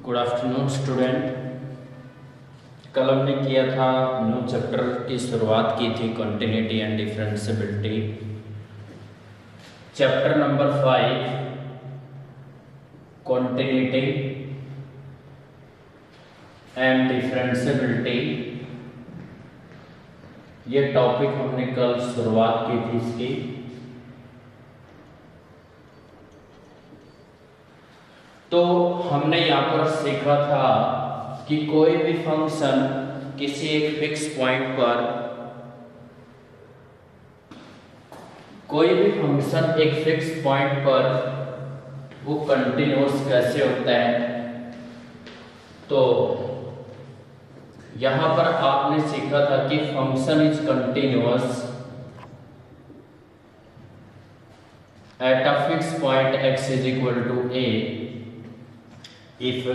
Good afternoon student. कल हमने किया था न्यू चैप्टर की शुरुआत की थी continuity and differentiability. Chapter number 5 continuity and differentiability, ये टॉपिक हमने कल शुरुआत की थी इसकी। तो हमने यहाँ पर सीखा था कि कोई भी फंक्शन किसी एक फिक्स पॉइंट पर, कोई भी फंक्शन एक फिक्स पॉइंट पर वो कंटिन्यूअस कैसे होता है। तो यहाँ पर आपने सीखा था कि function is continuous at a fix point x is equal to a if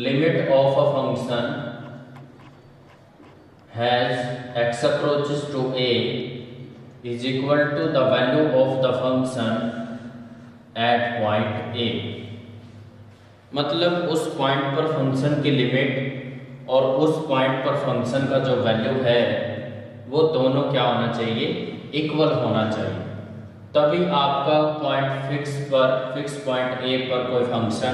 limit of a function has x approaches to a is equal to the value of the function at point a। मतलब उस point पर function की limit और उस point पर function का जो value है वो दोनों क्या होना चाहिए, इक्वल होना चाहिए। तभी आपका पॉइंट फिक्स पॉइंट ए पर कोई फंक्शन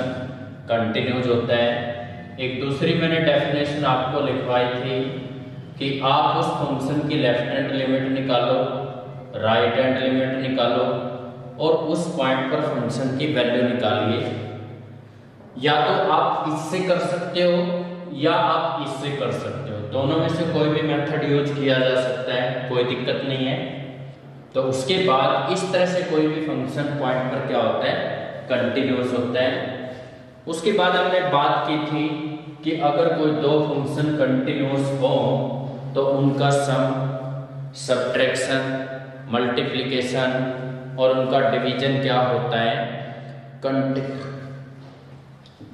कंटिन्यूज होता है। एक दूसरी मैंने डेफिनेशन आपको लिखवाई थी कि आप उस फंक्शन की लेफ्ट हैंड लिमिट निकालो, राइट हैंड लिमिट निकालो और उस पॉइंट पर फंक्शन की वैल्यू निकालिए। या तो आप इससे कर सकते हो या आप इससे कर सकते हो, दोनों में से कोई भी मेथड यूज किया जा सकता है, कोई दिक्कत नहीं है। तो उसके बाद इस तरह से कोई भी फंक्शन पॉइंट पर क्या होता है, कंटिन्यूअस होता है। उसके बाद हमने बात की थी कि अगर कोई दो फंक्शन कंटिन्यूअस हो तो उनका सम, सब्ट्रैक्शन, मल्टीप्लिकेशन और उनका डिवीजन क्या होता है,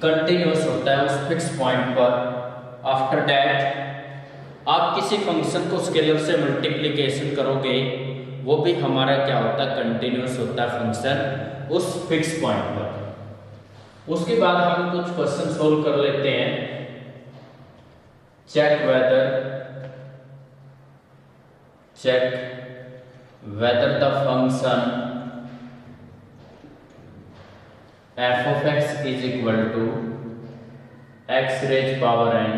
कंटिन्यूअस होता है उस फिक्स पॉइंट पर। आफ्टर दैट आप किसी फंक्शन को स्केलर से मल्टीप्लिकेशन करोगे, वो भी हमारा क्या होता है, कंटिन्यूअस होता है फंक्शन उस फिक्स पॉइंट पर। उसके बाद हम कुछ क्वेश्चन सोल्व कर लेते हैं। Check whether the function f of x is equal to x raised power n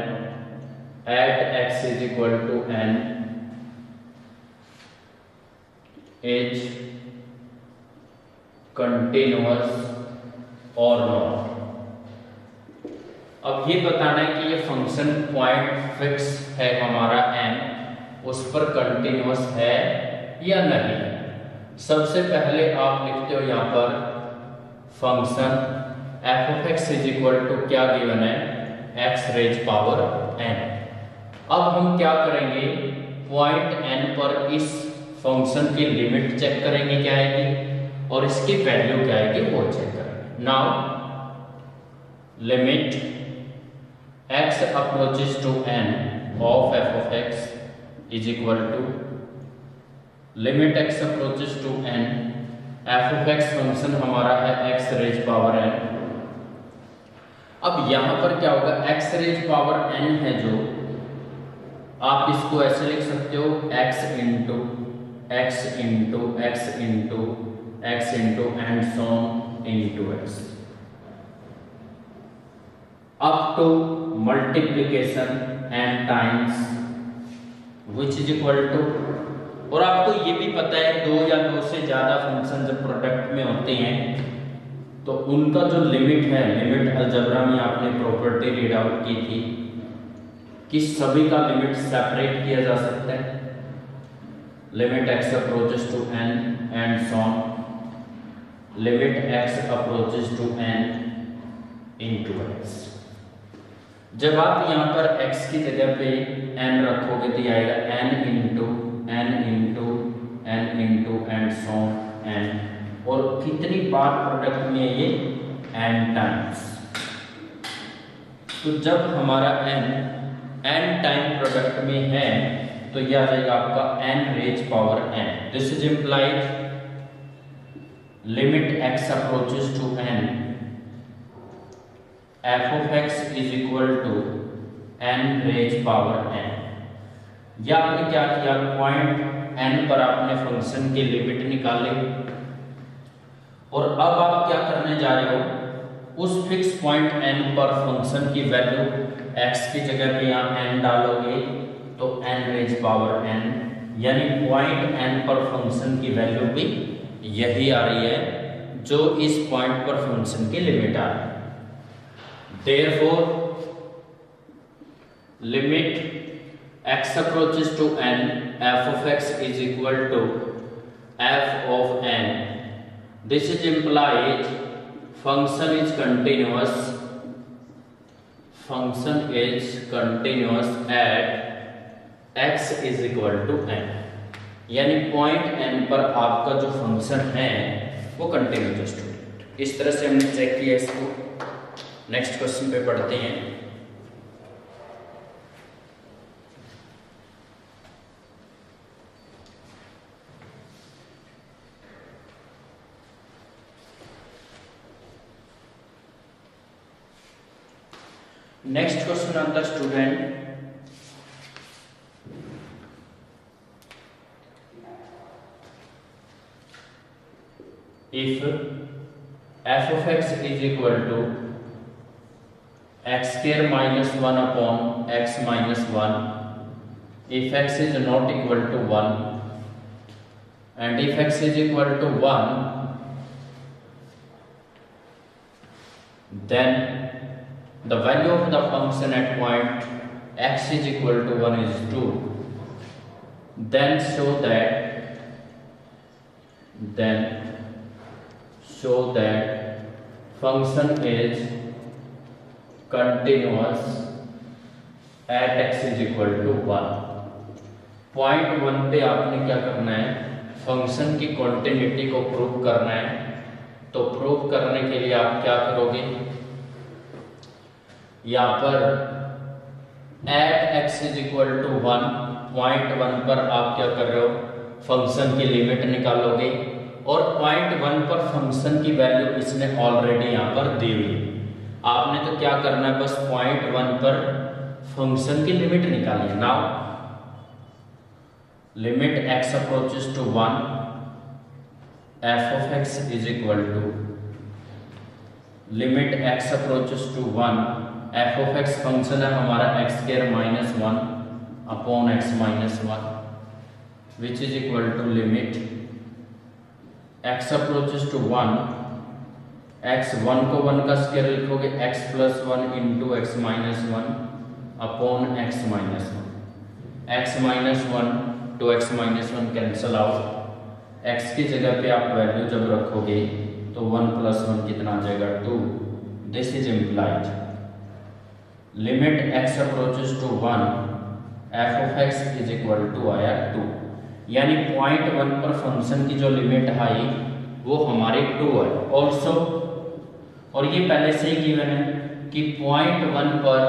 at x is equal to n is continuous or not। अब ये बताना है कि ये फंक्शन पॉइंट फिक्स है हमारा n, उस पर कंटिन्यूअस है या नहीं। सबसे पहले आप लिखते हो यहाँ पर function f of x is equal to क्या गिवन है, x raised power n। अब हम क्या करेंगे, पॉइंट n पर इस फंक्शन की लिमिट चेक करेंगे क्या आएगी और इसकी वैल्यू क्या आएगी वो चेक करेंगे। Now limit x approaches to n of f of x is equal to limit x approaches to n, f of x function हमारा है x रेज पावर n। अब यहां पर क्या होगा, x रेज पावर n है जो, आप इसको ऐसे लिख सकते हो x into x into x into x into and so into x up to multiplication and times which is equal to. और आपको ये भी पता है दो या दो से ज्यादा फंक्शन जब प्रोडक्ट में होते हैं तो उनका जो लिमिट है, लिमिट अलजेब्रा में आपने प्रॉपर्टी रीड आउट की थी कि सभी का लिमिट सेपरेट किया जा सकता है। Limit x approaches to n and so on, limit x approaches to n into x। जब आप यहाँ पर x की जगह पे n रखोगे तो आएगा n into n into n into and so n, और कितनी बार प्रोडक्ट में ये n टाइम्स। तो जब हमारा n टाइम प्रोडक्ट में है तो यह आ जाएगा आपका n raise power n। This is implied limit x approaches to n f of x is equal to n raise power n. या आपने क्या किया, पॉइंट एन पर आपने फंक्शन की लिमिट निकाली और अब आप क्या करने जा रहे हो, उस फिक्स पॉइंट एन पर फंक्शन की वैल्यू एक्स की जगह पे यहाँ एन डालोगे तो एन रेज पावर एन, यानी पॉइंट एन पर फंक्शन की वैल्यू भी यही आ रही है जो इस पॉइंट पर फंक्शन की लिमिट आ रही है। Therefore, limit x approaches to n, f of x is equal to f of n. This is implies function is continuous. Function is continuous at x is equal to n. यानी point n पर आपका जो function है वो continuous है student. इस तरह से हमने चेक किया इसको। नेक्स्ट क्वेश्चन पे पढ़ते हैं। नेक्स्ट क्वेश्चन आता है student, if f of x is equal to x square minus 1 upon x minus 1, if x is not equal to 1 and if x is equal to 1, then the value of the function at point x is equal to 1 is 2. Then show that function is continuous at x is equal to 1. Point 1 पे आपने क्या करना है, function की continuity को prove करना है। तो प्रूव करने के लिए आप क्या करोगे, यहाँ पर at x is equal to 1, point 1 पर आप क्या कर रहे हो, फंक्शन की लिमिट निकालोगे और पॉइंट 1 पर फंक्शन की वैल्यू इसने ऑलरेडी यहाँ पर दी हुई है। आपने तो क्या करना है, बस पॉइंट 1 पर फंक्शन की लिमिट निकालिए। Now limit x approaches to 1, f of x is equal to limit x approaches to 1, f of x function है हमारा x square minus 1 upon x minus 1 which is equal to limit x approaches to 1, x 1 को 1 का square लिखोगे x plus 1 into x minus 1 upon x minus 1, x minus 1 to x minus 1 cancel out, x की जगह पे आप value जब रखोगे तो 1 प्लस 1 कितना आ जाएगा 2। This is implied limit x approaches to 1, f of x is equal to आया 2, यानी पॉइंट 1 पर फंक्शन की जो लिमिट आई वो हमारे 2 है ऑल्सो। और ये पहले से ही गिवन है कि पॉइंट 1 पर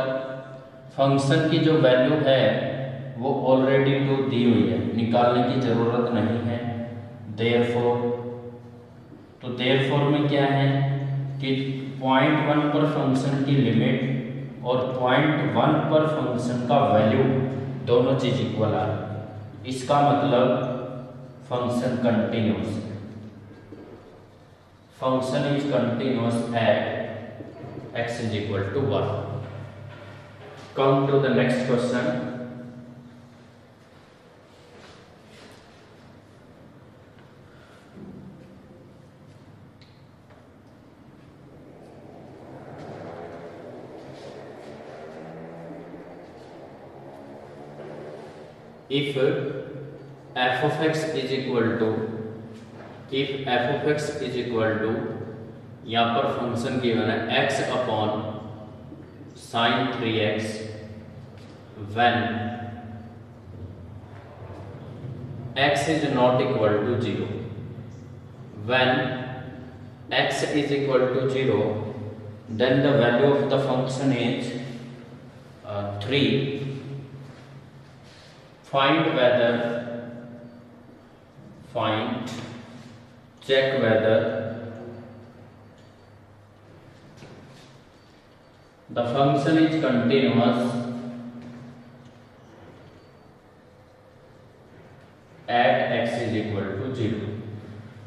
फंक्शन की जो वैल्यू है वो ऑलरेडी 2 दी हुई है, निकालने की जरूरत नहीं है। देयरफॉर में क्या है कि पॉइंट 1 पर फंक्शन की लिमिट और पॉइंट 1 पर फंक्शन का वैल्यू दोनों चीज इक्वल आ रही है। इसका मतलब फंक्शन कंटिन्यूअस है, function is continuous at x is equal to 1। Come to the next question, if f of x is equal to, if f of x is equal to, यहाँ पर function given है x upon sine 3x when x is not equal to 0, when x is equal to 0 then the value of the function is 3. check whether the function is continuous at x is equal to 0।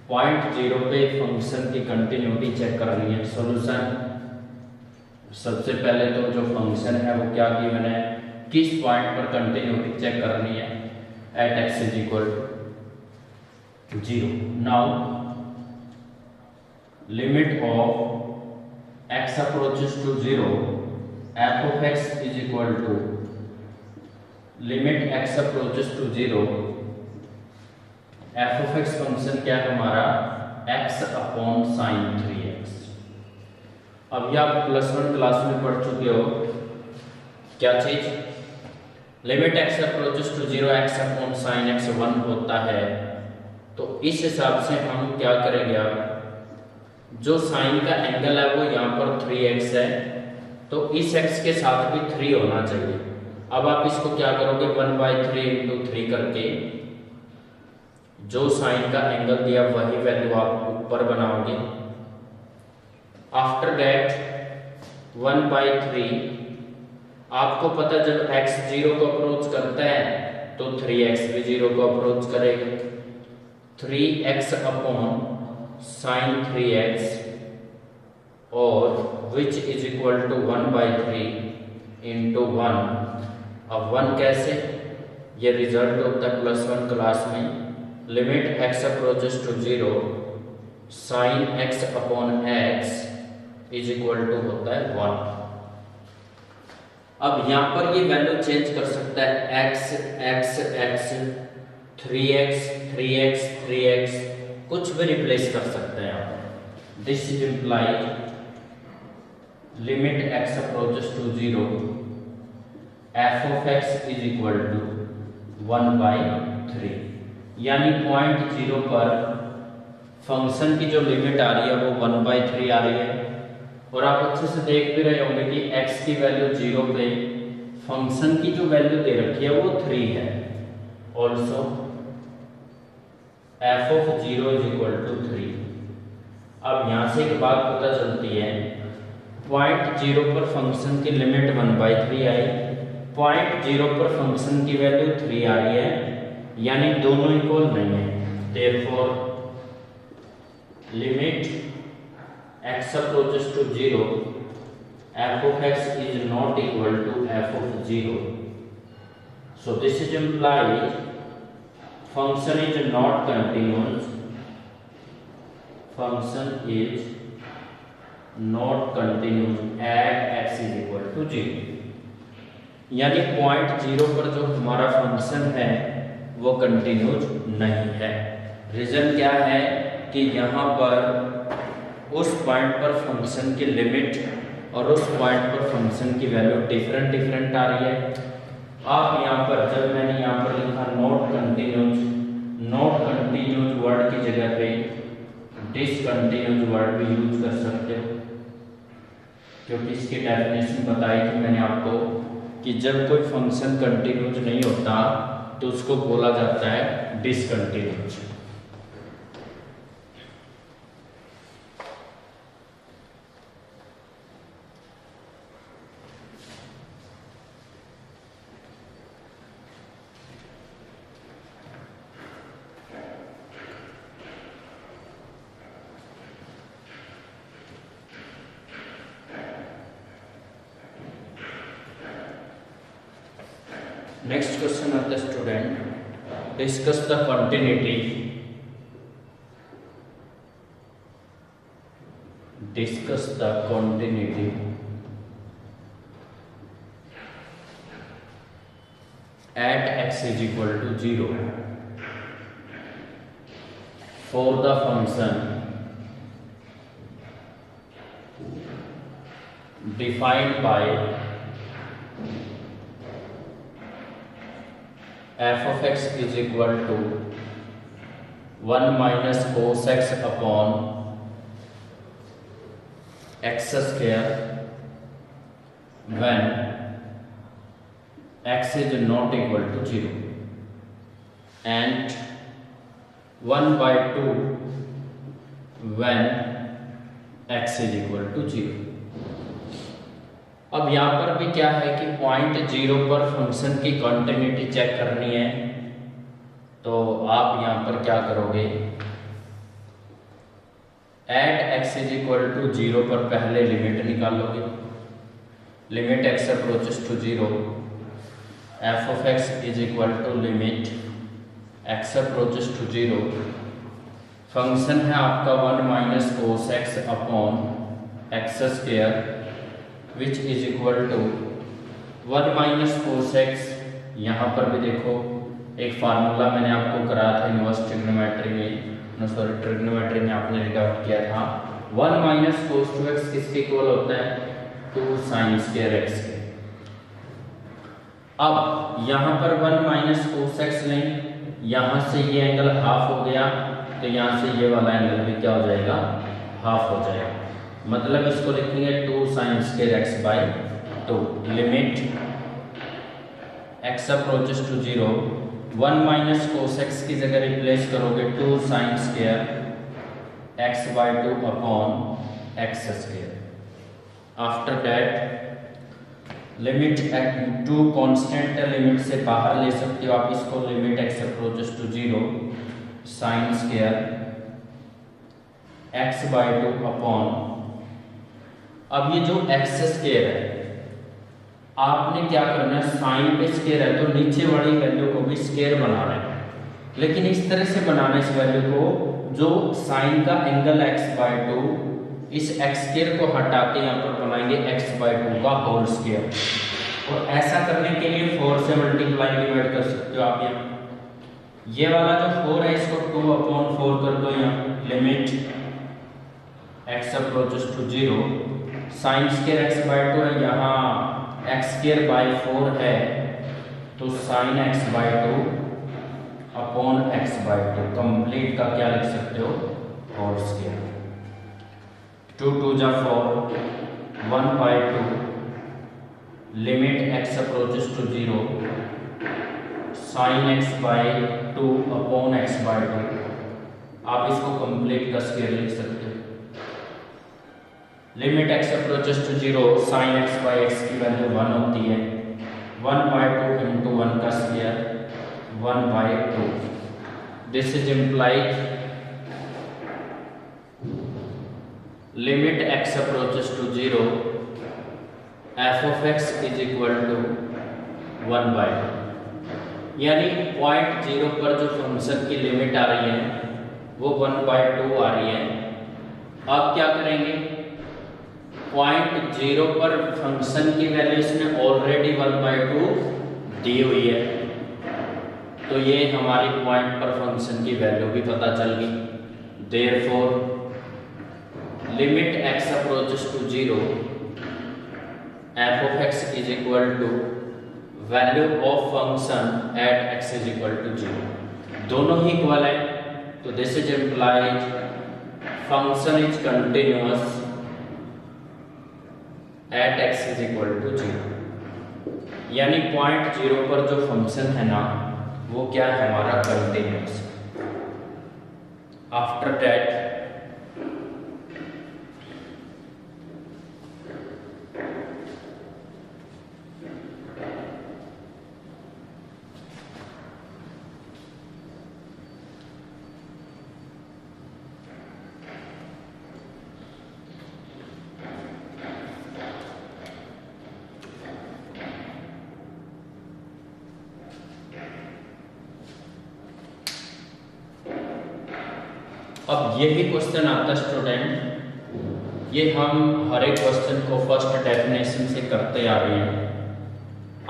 Point 0 पे function की continuity check करनी है। Solution, सबसे पहले तो जो function है वो क्या गिवन है, किस पॉइंट पर कंटिन्यूटी चेक करनी है, at x is equal to 0। Now limit of x approaches to 0 f of x is equal to limit x approaches to 0 f of x function क्या है हमारा, x अपॉन साइन 3x। अब ये आप +1 class में पढ़ चुके हो, क्या चीज, limit x approaches to 0 x upon sine x 1 होता है। तो इस हिसाब से हम क्या करेंगे, अब जो साइन का एंगल है वो यहाँ पर 3x है, तो इस x के साथ भी 3 होना चाहिए। अब आप इसको क्या करोगे, 1/3 × 3 करके जो साइन का एंगल दिया वही वैल्यू आप ऊपर बनाओगे। आफ्टर दैट 1/3, आपको पता जब x 0 को अप्रोच करता है तो 3x भी 0 को अप्रोच करेगा। 3x अपॉन साइन 3x और which is equal to 1/3 into 1। अब 1 कैसे, ये रिजल्ट होता है +1 क्लास में, limit x approaches to 0 sine x upon x is equal to होता है 1। अब यहाँ पर ये वैल्यू चेंज कर सकता है, x x x 3x 3x 3x कुछ भी रिप्लेस कर सकते हैं आप। This implies limit x approaches to 0 f of x is equal to 1/3। यानी पॉइंट 0 पर फंक्शन की जो लिमिट आ रही है वो 1/3 आ रही है। और आप अच्छे से देख भी रहे होंगे कि x की वैल्यू 0 पे फंक्शन की जो वैल्यू दे रखी है वो 3 है। Also f of 0 is equal to 3। अब यहाँ से एक बात पता चलती है, पॉइंट 0 पर फंक्शन की लिमिट 1/3 आई, पॉइंट 0 पर फंक्शन की वैल्यू 3 आ रही है, यानी दोनों इक्वल नहीं है। Therefore limit x approaches to 0 f of x is not equal to f of 0. So this is implies function is not continuous. Function is not continuous at x is equal to 0. यानी point 0 पर जो हमारा function है वो continues नहीं है। Reason क्या है कि यहाँ पर उस पॉइंट पर फंक्शन की लिमिट और उस पॉइंट पर फंक्शन की वैल्यू डिफरेंट आ रही है। आप यहाँ पर, जब मैंने यहाँ पर लिखा नॉट कंटिन्यूज वर्ड की जगह पे डिसकंटिन्यूज वर्ड भी यूज कर सकते हो, क्योंकि इसकी डेफिनेशन बताई थी मैंने आपको कि जब कोई फंक्शन कंटिन्यूज नहीं होता तो उसको बोला जाता है डिसकंटिन्यूज। नेक्स्ट क्वेश्चन आता है student, discuss the continuity at x is equal to 0 for the function defined by f of x is equal to 1 minus cos x upon x square when x is not equal to 0 and 1/2 when x is equal to 0. अब यहाँ पर भी क्या है कि point 0 पर function की continuity check करनी है, तो आप यहाँ पर क्या करोगे, at x is equal to 0 पर पहले लिमिट निकालोगे, limit x approaches to 0, f of x is equal to limit x approaches to 0, function है आपका 1 minus cos x upon x square which is equal to 1 minus cos x. यहाँ पर भी देखो एक फार्मूला मैंने आपको कराया था इनवर्स ट्रिग्नोमेट्री में, सॉरी ट्रिग्नोमेट्री में आपने रिकॉर्ड किया था, 1 माइनस कोस 2x किसके इक्वल होता है, 2 साइन स्क्वायर x के। अब यहाँ पर 1 माइनस कोस एक्स लें, यहाँ से ये एंगल हाफ हो गया, तो यहाँ से ये वाला एंगल भी क्या हो जाएगा, हाफ हो जाएगा, मतलब इसको लिखेंगे 2 sine square x by 2, limit x approaches to 0, 1 minus cos x की जगह रिप्लेस करोगे 2 sine square x by 2 upon x square. After that limit 2 constant है, लिमिट से बाहर ले सकते हो आप इसको, limit x approaches to 0 sine square x by 2 upon, अब ये जो एक्स स्क्वायर है आपने क्या करना है, साइन पे स्क्वायर है तो नीचे वाली वैल्यू को भी स्क्वायर बनाना है, लेकिन इस तरह से बनाना है इस वैल्यू को जो साइन का एंगल x बाई 2, इस x स्क्वायर को हटा के यहाँ पर बनाएंगे x बाई 2 का होल स्क्वायर, और ऐसा करने के लिए 4 से मल्टीप्लाई डिवाइड कर सकते हो आप। यहाँ ये वाला जो 4 है इसको 2 अपॉन 4 कर दो, यहाँ limit x approaches to 0 sine square x by 2 है, यहाँ एक्स स्क्वायर बाई 4 है तो sine x by 2 upon x by 2, complete का क्या लिख सकते हो, होल स्क्वायर, 2 2 जा 4, 1 by 2, limit x approaches to 0 sine x by 2 upon x by 2, आप इसको कंप्लीट का स्क्वायर लिख सकते हो, limit x approaches to 0 sine x by x की वैल्यू 1 होती है, 1 बाई 2 इंटू 1 का square 1 by 2, this is implied limit x approaches to 0 f of x is equal to 1 by 2, यानी पॉइंट 0 पर जो फंक्शन की लिमिट आ रही है वो 1 बाई 2 आ रही है। अब क्या करेंगे, पॉइंट 0 पर फंक्शन की वैल्यू इसने ऑलरेडी 1 बाई 2 दी हुई है, तो ये हमारी पॉइंट पर फंक्शन की वैल्यू भी पता चल गई। Therefore limit x approaches to 0 f of x is equal to value of function at x is equal to 0, दोनों ही इक्वल है, तो this is implies function is continuous at x is equal to 0, यानी point 0 पर जो function है ना वो क्या है, हमारा कंटिन्यूअस। आफ्टर दैट अब यही क्वेश्चन आता है स्टूडेंट, ये हम हर एक क्वेश्चन को फर्स्ट डेफिनेशन से करते आ रहे हैं।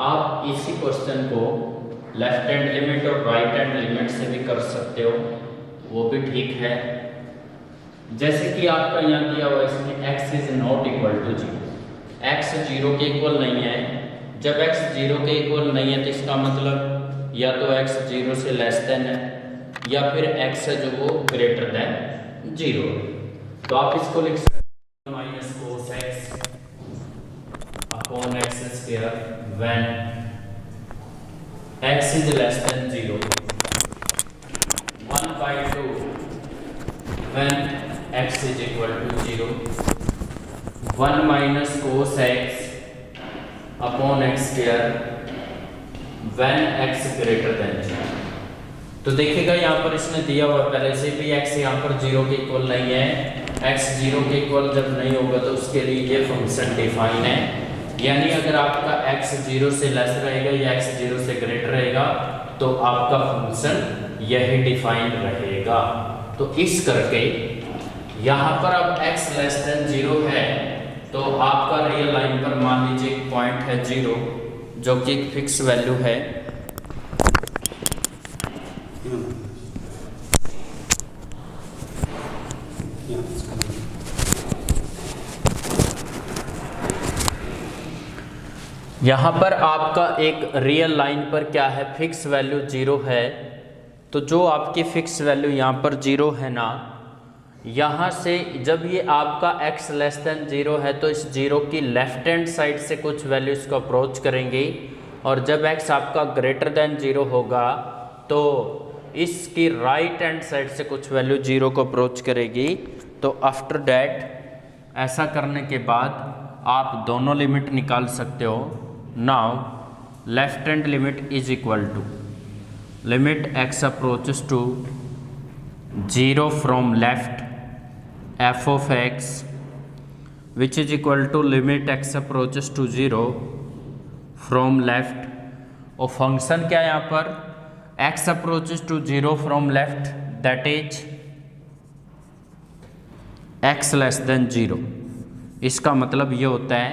आप इसी क्वेश्चन को लेफ्ट हैंड लिमिट और राइट हैंड लिमिट से भी कर सकते हो, वो भी ठीक है। जैसे कि आपका यहाँ दिया हुआ इसमें x is not equal to 0, x 0 के इक्वल नहीं है। जब x 0 के इक्वल नहीं है तो इसका मतलब या तो x 0 से लेस देन है या फिर x है जो वो ग्रेटर देन 0। तो आप इसको लिख सकते हैं minus cos x upon x square when x is less than 0, 1/2 when x is equal to 0, 1 minus cos x upon x square when x greater than 0। तो देखिएगा यहाँ पर इसने दिया हुआ पहले से भी x यहाँ पर 0 के इक्वल नहीं है। x 0 के इक्वल जब नहीं होगा तो उसके लिए ये फंक्शन डिफाइन है, यानी अगर आपका x 0 से लेस रहेगा या x 0 से ग्रेटर रहेगा तो आपका फंक्शन यही डिफाइन रहेगा। तो इस करके यहाँ पर अब x लेस देन 0 है तो आपका रियल लाइन पर मान लीजिए एक पॉइंट है 0 जो कि एक फिक्स वैल्यू है। यहाँ पर आपका एक रियल लाइन पर क्या है, फिक्स वैल्यू 0 है। तो जो आपकी फिक्स वैल्यू यहाँ पर 0 है ना, यहाँ से जब ये आपका x लेस देन 0 है तो इस 0 की लेफ्ट हैंड साइड से कुछ वैल्यू इसको अप्रोच करेंगे, और जब x आपका ग्रेटर देन 0 होगा तो इसकी राइट हैंड साइड से कुछ वैल्यू 0 को अप्रोच करेगी। तो आफ्टर दैट ऐसा करने के बाद आप दोनों लिमिट निकाल सकते हो। Now left hand limit is equal to limit x approaches to 0 from left f of x which is equal to limit x approaches to 0 from left। और फंक्शन क्या है यहाँ पर, x approaches to 0 from left that is x less than 0। इसका मतलब ये होता है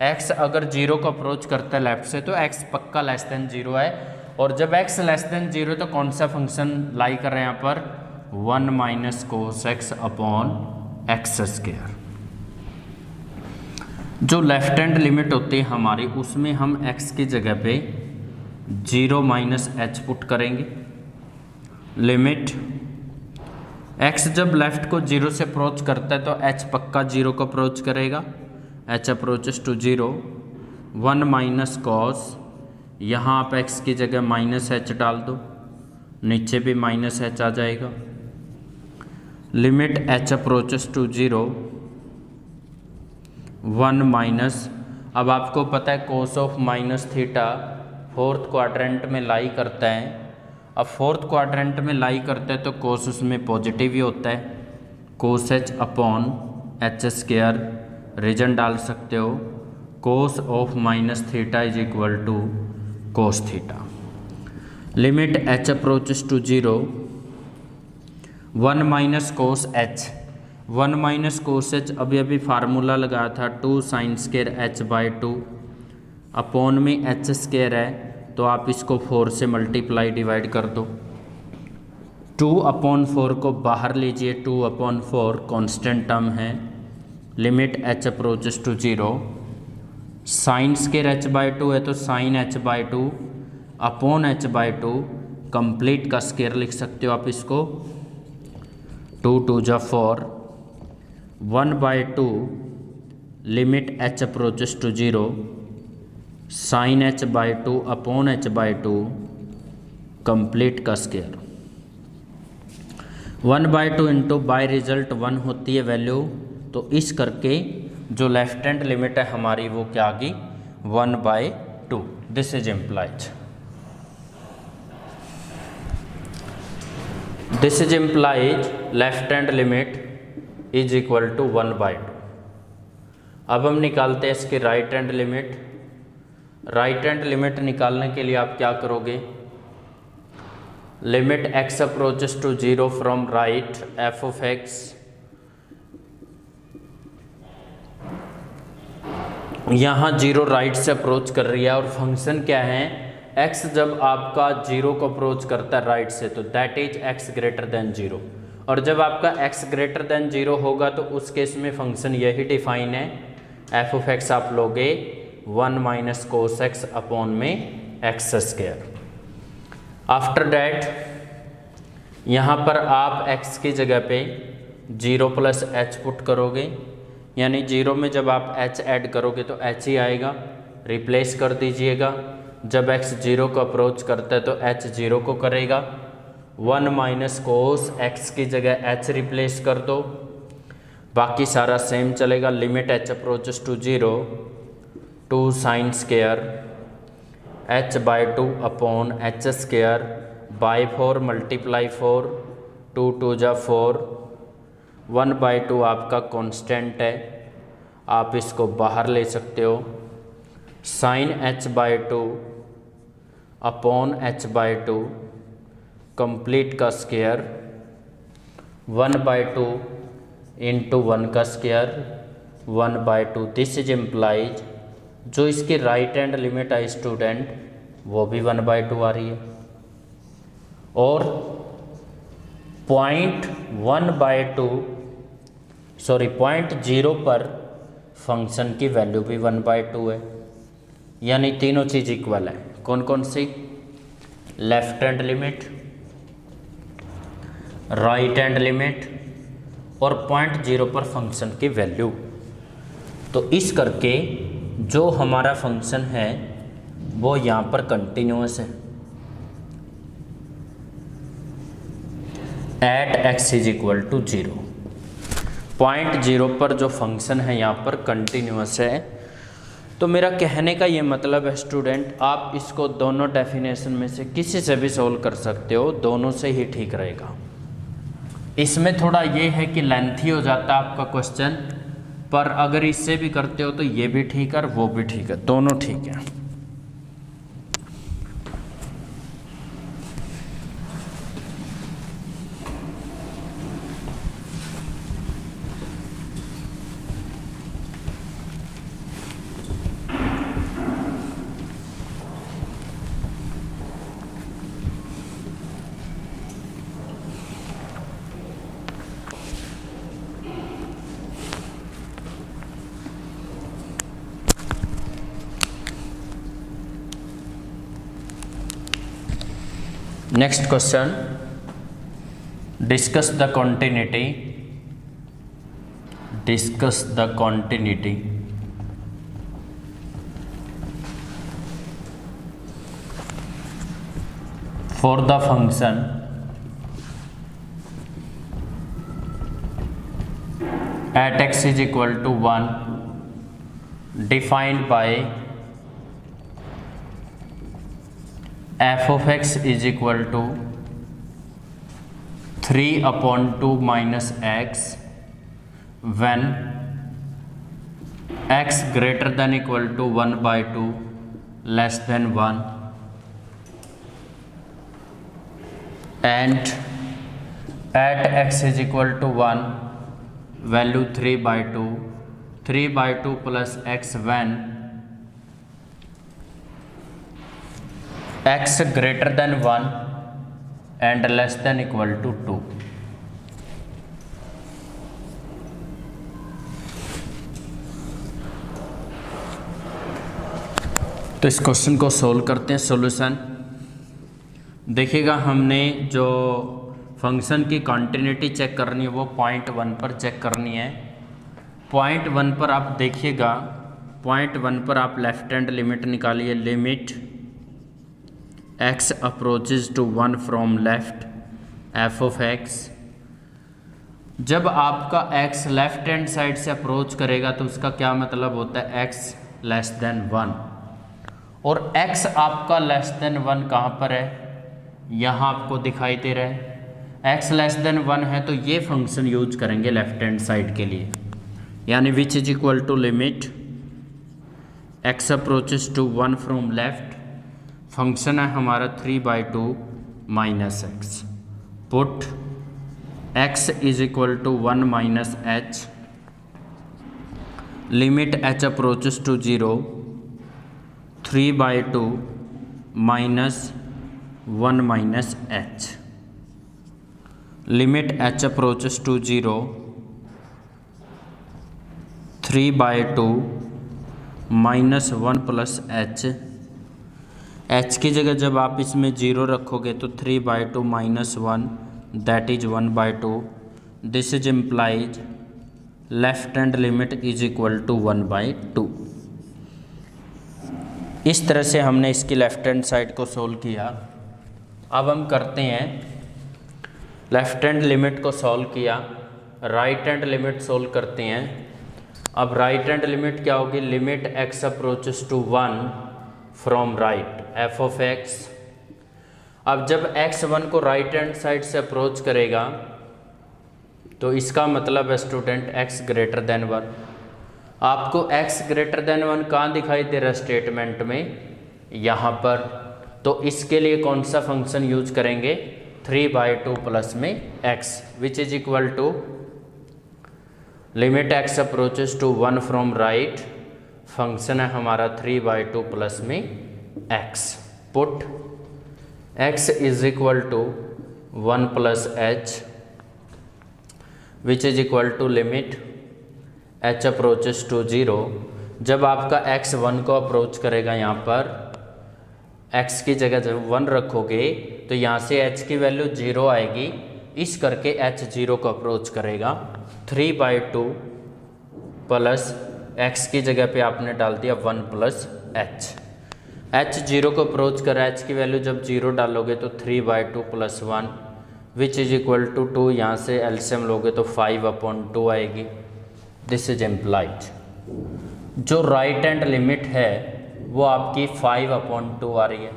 x अगर 0 को अप्रोच करता है लेफ्ट से तो x पक्का लेस देन 0 है, और जब x लेस देन 0 तो कौन सा फंक्शन लाई कर रहे हैं यहाँ पर 1 minus cos x upon x square. जो लेफ्ट हैंड लिमिट होती है हमारी उसमें हम x की जगह पे 0 माइनस एच पुट करेंगे। लिमिट x जब लेफ्ट को 0 से अप्रोच करता है तो h पक्का 0 को अप्रोच करेगा, h approaches to 0 1 minus cos, यहाँ आप x की जगह माइनस एच डाल दो, नीचे भी माइनस एच आ जाएगा। Limit h approaches to 0 1 minus, अब आपको पता है cos of minus theta fourth quadrant में लाई करता है। अब फोर्थ क्वाड्रेंट में लाई करता है तो कोस उसमें पॉजिटिव ही होता है, cos h upon h square, reason डाल सकते हो cos of minus theta is equal to cos theta. Limit h approaches to 0 1 minus cos h, 1 minus cos h अभी फार्मूला लगाया था 2 sine square h by 2 upon में h square है तो आप इसको 4 से मल्टीप्लाई डिवाइड कर दो। 2 अपॉन 4 को बाहर लीजिए, 2 अपॉन 4 कॉन्स्टेंट टर्म है। Limit h approaches to 0 sine square h by 2 है तो sine h by 2 upon h by 2 complete का स्क्वायर लिख सकते हो आप इसको, 2 2 जा 4 1 by 2 limit h approaches to 0 sine h by 2 upon h by 2 complete का square. 1 by 2 into by result 1 होती है वैल्यू, तो इस करके जो लेफ्ट हैंड लिमिट है हमारी वो क्या आ गई 1 by 2। This is implies, this is implies left hand limit is equal to 1 by 2। अब हम निकालते हैं इसकी right hand limit. Right hand limit निकालने के लिए आप क्या करोगे, limit x approaches to 0 from right f of x, यहाँ 0 राइट से अप्रोच कर रही है और फंक्शन क्या है x जब आपका 0 को अप्रोच करता है राइट से तो that is x greater than 0, और जब आपका x ग्रेटर देन 0 होगा तो उस केस में फंक्शन यही डिफाइन है, f ऑफ x आप लोगे 1 माइनस कोस एक्स अपॉन में एक्स स्क्वायर। आफ्टर डैट यहाँ पर आप x की जगह पे 0 प्लस एच पुट करोगे, यानी 0 में जब आप h ऐड करोगे तो h ही आएगा, रिप्लेस कर दीजिएगा। जब x 0 को अप्रोच करता है तो h 0 को करेगा, 1 माइनस कोस x की जगह h रिप्लेस कर दो, बाकी सारा सेम चलेगा। Limit h approaches to 0 2 sine square h/2 upon h square by 4 multiply 4 2 2 जा 4 1/2 आपका कांस्टेंट है, आप इसको बाहर ले सकते हो। Sine h/2 upon h/2 complete का स्क्वायर 1/2 इंटू 1 का स्क्वायर 1/2। दिस इज इम्प्लाइज जो इसकी राइट हैंड लिमिट है स्टूडेंट वो भी 1/2 आ रही है, और 0.0 पर फंक्शन की वैल्यू भी 1/2 है, यानी तीनों चीज़ इक्वल है। कौन कौन सी? Left hand limit, right hand limit और 0.0 पर फंक्शन की वैल्यू। तो इस करके जो हमारा फंक्शन है वो यहाँ पर कंटिन्यूअस है। At x is equal to 0, 0.0 पर जो फंक्शन है यहाँ पर कंटिन्यूअस है। तो मेरा कहने का ये मतलब है स्टूडेंट, आप इसको दोनों डेफिनेशन में से किसी से भी सोल्व कर सकते हो, दोनों से ही ठीक रहेगा। इसमें थोड़ा ये है कि लेंथी हो जाता है आपका क्वेश्चन, पर अगर इससे भी करते हो तो ये भी ठीक है और वो भी ठीक है, दोनों ठीक है। Next question, discuss the continuity for the function at x is equal to 1 defined by f of x is equal to 3/2 minus x when x greater than equal to 1/2 less than 1 and at x is equal to 1 value 3/2 plus x when x greater than 1 and less than equal to 2। तो इस question को solve करते हैं। Solution देखिएगा, हमने जो function की continuity check करनी है वो 0.1 पर चेक करनी है। 0.1 पर आप देखिएगा, 0.1 पर आप लेफ्ट हैंड लिमिट निकालिए। Limit x approaches to 1 from left f of x। जब आपका x लेफ्ट हैंड साइड से अप्रोच करेगा तो उसका क्या मतलब होता है? x लेस देन 1, और x आपका लेस देन 1 कहाँ पर है? यहाँ आपको दिखाई दे रहा है। x लेस देन 1 है तो ये फंक्शन यूज करेंगे लेफ्ट हैंड साइड के लिए, यानी which is equal to limit x approaches to 1 from left, function है हमारा 3/2 minus x. Put x is equal to 1 minus h, limit h approaches to 0, 3/2 minus 1 minus h, limit h approaches to 0, 3/2 minus 1 plus h. h की जगह जब आप इसमें 0 रखोगे तो 3/2 minus 1 that is 1/2। This is implies left hand limit is equal to 1/2। इस तरह से हमने इसकी लेफ्ट हैंड साइड को सोल्व किया। अब हम करते हैं, लेफ्ट हैंड लिमिट को सॉल्व किया, राइट हैंड लिमिट सोल्व करते हैं। अब राइट हैंड लिमिट क्या होगी, limit x approaches to 1 from right f of x. अब जब x1 को राइट हैंड साइड से अप्रोच करेगा तो इसका मतलब है स्टूडेंट x ग्रेटर देन 1। आपको x ग्रेटर देन 1 कहाँ दिखाई दे रहा है स्टेटमेंट में, यहाँ पर। तो इसके लिए कौन सा फंक्शन यूज करेंगे, 3/2 प्लस में x which is equal to limit x approaches to 1 from right, function है हमारा 3/2 प्लस में x। Put x is equal to 1 plus h which is equal to limit h approaches to 0। जब आपका x 1 को approach करेगा, यहाँ पर x की जगह जब 1 रखोगे तो यहाँ से h की वैल्यू 0 आएगी, इस करके h 0 को अप्रोच करेगा। 3/2 प्लस x की जगह पे आपने डाल दिया 1 प्लस h। h 0 को अप्रोच कर h की वैल्यू जब 0 डालोगे तो 3/2 plus 1 which is equal to 2। यहाँ से एलसीएम लोगे तो 5/2 आएगी। This is implied. जो राइट हैंड लिमिट है वो आपकी 5/2 आ रही है।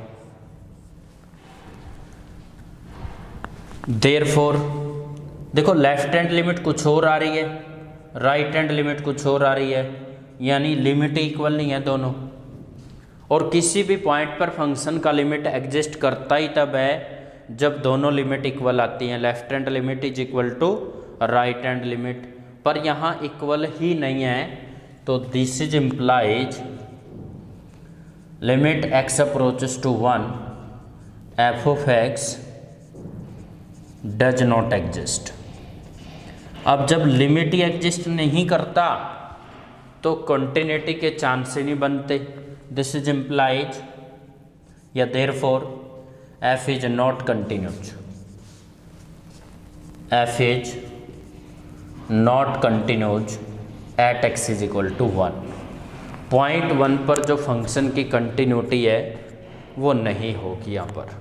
देयरफॉर देखो लेफ्ट हैंड लिमिट कुछ और आ रही है, राइट हैंड लिमिट कुछ और आ रही है, यानी लिमिट इक्वल नहीं है दोनों। और किसी भी पॉइंट पर फंक्शन का लिमिट एग्जिस्ट करता ही तब है जब दोनों लिमिट इक्वल आती हैं। Left hand limit is equal to right hand limit, पर यहाँ इक्वल ही नहीं है, तो this is implies limit x approaches to 1 f of x does not exist. अब जब लिमिट ही एग्जिस्ट नहीं करता तो कंटिन्यूटी के चांस ही नहीं बनते। दिस इज इम्प्लाइज या therefore f is not continuous, f is not continuous at x is equal to 1। Point 1 पर जो फंक्शन की कंटिन्यूटी है वो नहीं होगी यहाँ पर,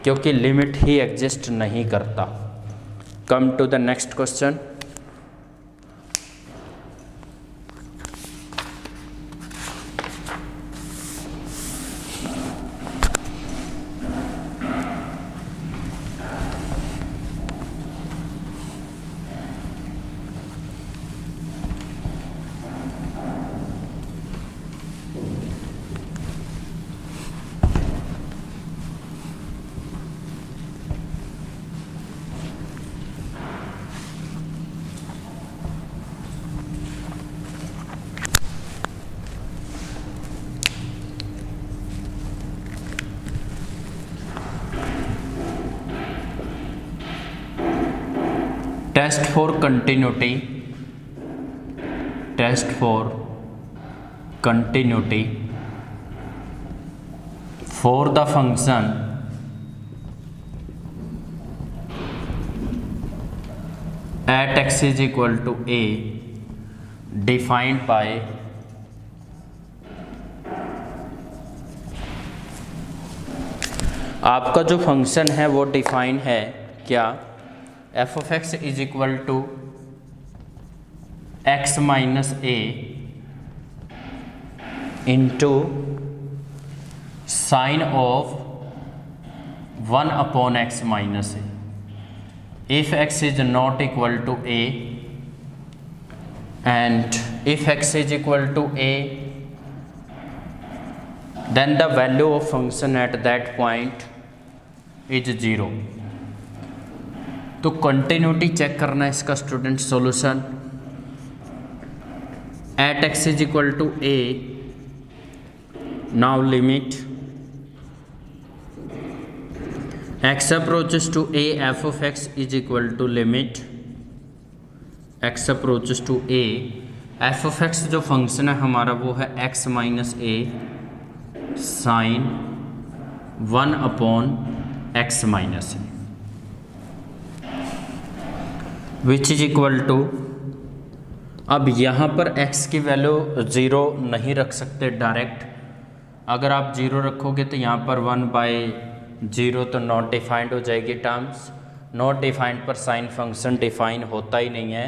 क्योंकि लिमिट ही एग्जिस्ट नहीं करता। Come to the next question. Test for continuity, test for continuity for the function at x is equal to a defined by आपका जो फंक्शन है वो डिफाइन है क्या, f of x is equal to x minus a into sine of 1/x minus a। if x is not equal to a and if x is equal to a then the value of function at that point is 0। तो continuity check करना है इसका student solution. At x is equal to a, now limit x approaches to a f of x is equal to limit x approaches to a f of x जो function है हमारा वो है x minus a sine 1/x minus a which is equal to. अब यहाँ पर x की value 0 नहीं रख सकते डायरेक्ट। अगर आप 0 रखोगे तो यहाँ पर 1/0 तो नॉट डिफाइंड हो जाएगी टर्म्स। नॉट डिफाइंड पर साइन फंक्शन डिफाइन होता ही नहीं है,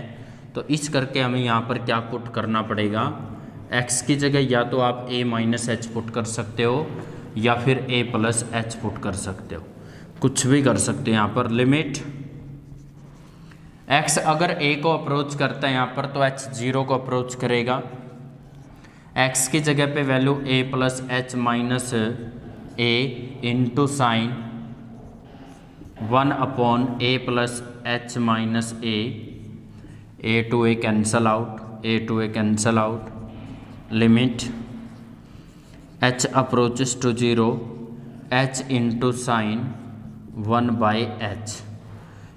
तो इस करके हमें यहाँ पर क्या पुट करना पड़ेगा, x की जगह या तो आप a माइनस एच पुट कर सकते हो या फिर a प्लस एच पुट कर सकते हो, कुछ भी कर सकते हो। यहाँ पर लिमिट x अगर a को अप्रोच करता है यहाँ पर तो h 0 को अप्रोच करेगा। x की जगह पे value a plus h minus a into sine 1 upon a plus h minus a to a cancel out, a to a cancel out. Limit h approaches to 0 h into sine 1 by h।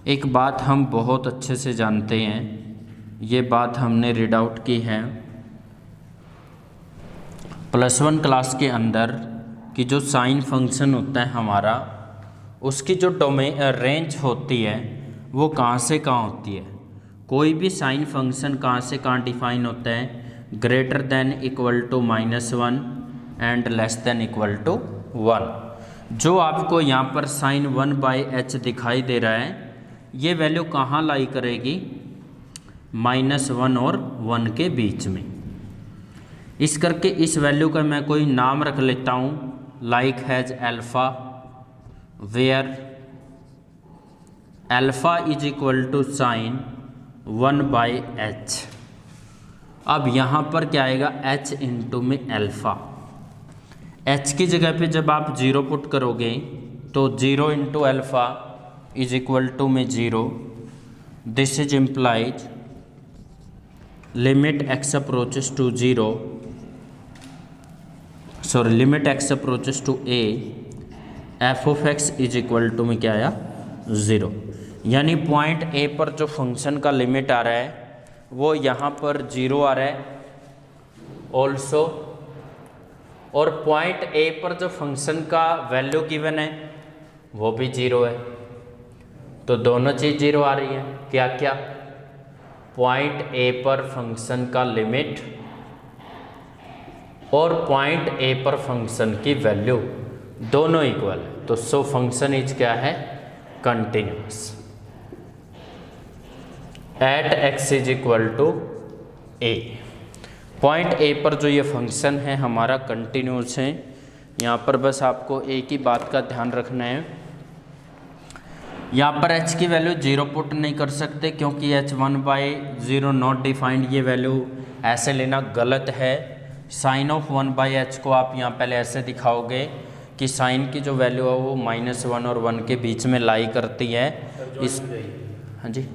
एक बात हम बहुत अच्छे से जानते हैं, ये बात हमने रीड आउट की है +1 क्लास के अंदर कि जो साइन फंक्शन होता है हमारा, उसकी जो डोमेन रेंज होती है वो कहाँ से कहाँ होती है। कोई भी साइन फंक्शन कहाँ से कहाँ डिफाइन होता है, greater than equal to -1 and less than equal to 1। जो आपको यहाँ पर साइन 1 बाई एच दिखाई दे रहा है, ये वैल्यू कहाँ लाई करेगी, -1 और 1 के बीच में। इस करके इस वैल्यू का मैं कोई नाम रख लेता हूँ, like has alpha, where alpha is equal to sine 1 by h. अब यहाँ पर क्या आएगा, h इंटू में अल्फ़ा। h की जगह पे जब आप 0 पुट करोगे तो 0 into alpha is equal to में 0। This is implies limit x approaches to 0, sorry limit x approaches to a, f of x is equal to में क्या आया, 0। यानी पॉइंट a पर जो फंक्शन का लिमिट आ रहा है वो यहाँ पर 0 आ रहा है ऑल्सो, और पॉइंट a पर जो फंक्शन का वैल्यू गिवन है वो भी 0 है। तो दोनों चीज़ 0 आ रही है। क्या क्या, पॉइंट a पर फंक्शन का लिमिट और पॉइंट a पर फंक्शन की वैल्यू दोनों इक्वल है। तो सो फंक्शन इज क्या है, continuous at x is equal to a। Point a पर जो ये फंक्शन है हमारा कंटिन्यूअस है। यहाँ पर बस आपको एक ही बात का ध्यान रखना है, यहाँ पर h की वैल्यू 0 पुट नहीं कर सकते क्योंकि h 1 बाई 0 नॉट डिफाइंड, ये वैल्यू ऐसे लेना गलत है। साइन ऑफ 1 बाई एच को आप यहाँ पहले ऐसे दिखाओगे कि साइन की जो वैल्यू है वो -1 और 1 के बीच में लाई करती है। इस हाँ जी,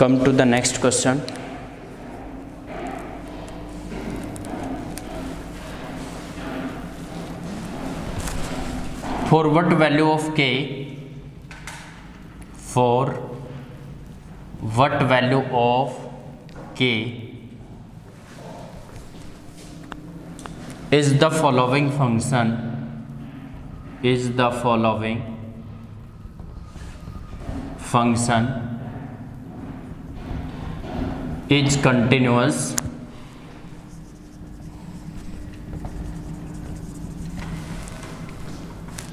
come to the next question. For what value of k, for what value of k is the following function, is the following function is continuous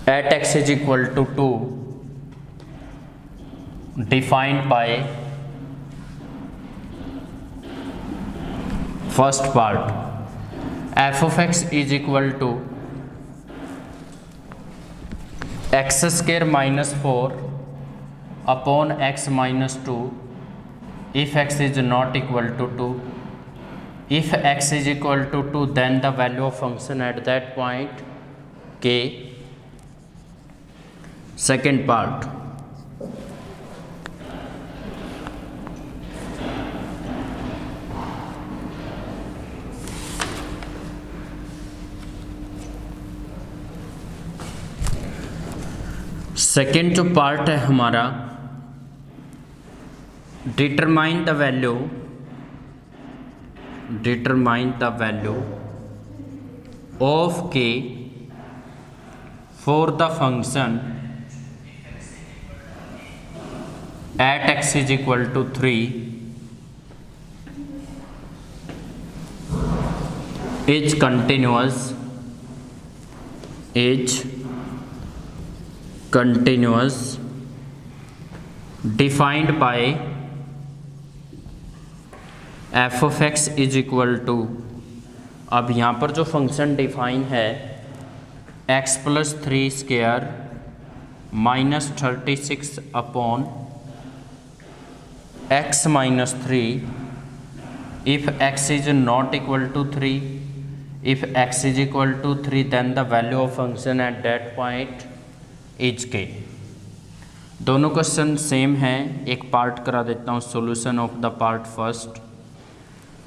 at x is equal to 2, defined by first part f of x is equal to x square minus 4 upon x minus 2 if x is not equal to 2. If x is equal to 2, then the value of function at that point k. Second part, second जो part है हमारा, determine the value determine the value of k for the function at x is equal to 3 is continuous defined by f of x is equal to, अब यहाँ पर जो function define है x plus 3 square minus 36 upon x minus 3 if x is not equal to 3, if x is equal to 3 then the value of function at that point is k। दोनों question same हैं, एक part करा देता हूँ solution of the part first.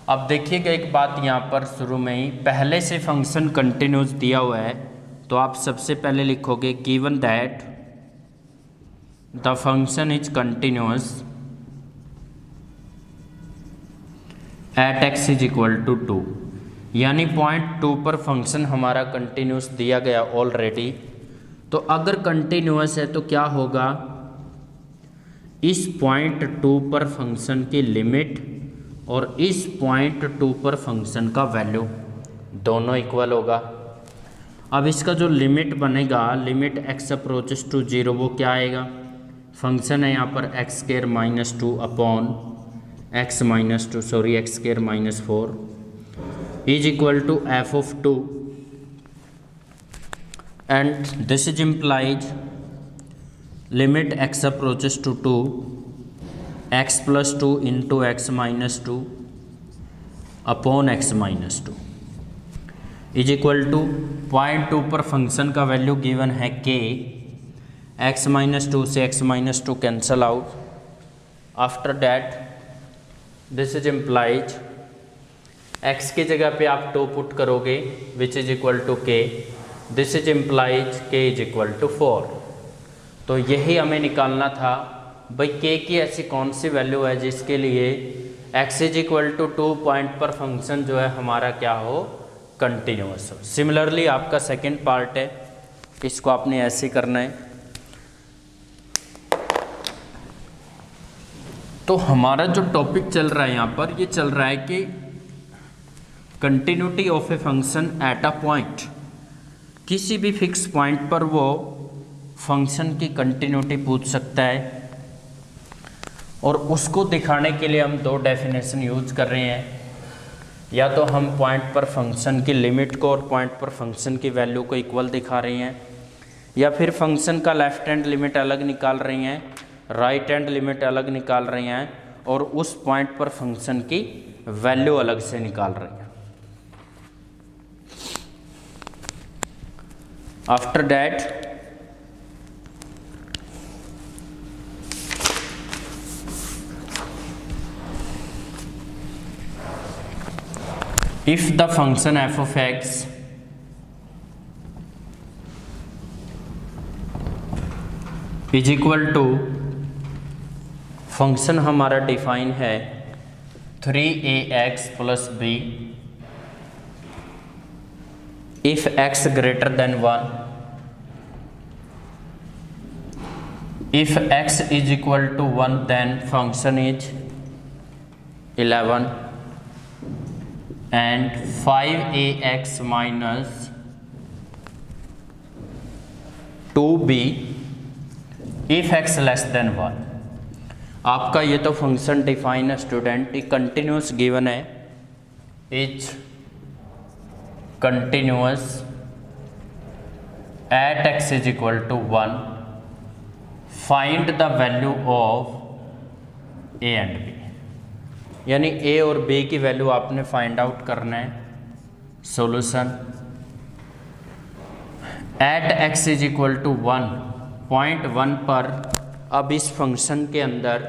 अब देखिएगा एक बात यहाँ पर शुरू में ही, पहले से फंक्शन कंटिन्यूस दिया हुआ है तो आप सबसे पहले लिखोगे given that the function is continuous at x is equal to 2, यानी पॉइंट 2 पर फंक्शन हमारा कंटिन्यूस दिया गया ऑलरेडी। तो अगर कंटिन्यूस है तो क्या होगा, इस पॉइंट 2 पर फंक्शन की लिमिट और इस पॉइंट 2 पर फंक्शन का वैल्यू दोनों इक्वल होगा। अब इसका जो लिमिट बनेगा, लिमिट x अप्रोचेस टू 0, वो क्या आएगा, फंक्शन है यहाँ पर x square minus 2 upon x minus 2 sorry x square minus 4 is equal to f of 2 and this is implies limit x approaches to 2 x plus 2 into x minus 2 upon x minus 2 is equal to point 2 पर function का value given है k, x minus 2 से x minus 2 cancel out. After that this is implies x की जगह पे आप 2 put करोगे which is equal to k, this is implies k is equal to 4। तो यही हमें निकालना था भाई k की ऐसी कौन सी वैल्यू है जिसके लिए x is equal to 2 point पर फंक्शन जो है हमारा क्या हो, कंटिन्यूअस हो। सिमिलरली आपका सेकंड पार्ट है, इसको आपने ऐसे करना है। तो हमारा जो टॉपिक चल रहा है यहाँ पर, ये चल रहा है कि continuity of a function at a point, किसी भी फिक्स पॉइंट पर वो फंक्शन की कंटिन्यूटी पूछ सकता है और उसको दिखाने के लिए हम 2 डेफिनेशन यूज कर रहे हैं। या तो हम पॉइंट पर फंक्शन की लिमिट को और पॉइंट पर फंक्शन की वैल्यू को इक्वल दिखा रहे हैं, या फिर फंक्शन का लेफ्ट हैंड लिमिट अलग निकाल रही हैं, राइट हैंड लिमिट अलग निकाल रही हैं और उस पॉइंट पर फंक्शन की वैल्यू अलग से निकाल रही हैं। After that if the function f of x is equal to, function हमारा डिफाइन है 3ax plus b if x greater than 1, if x is equal to 1 then function is 11 and 5ax minus 2b if x less than 1। आपका ये तो function define है student, ये continuous given है, is continuous at x is equal to 1, find the value of a and b, यानी a और b की value आपने फाइंड आउट करना है। Solution at x is equal to 1, point 1 पर अब इस फंक्शन के अंदर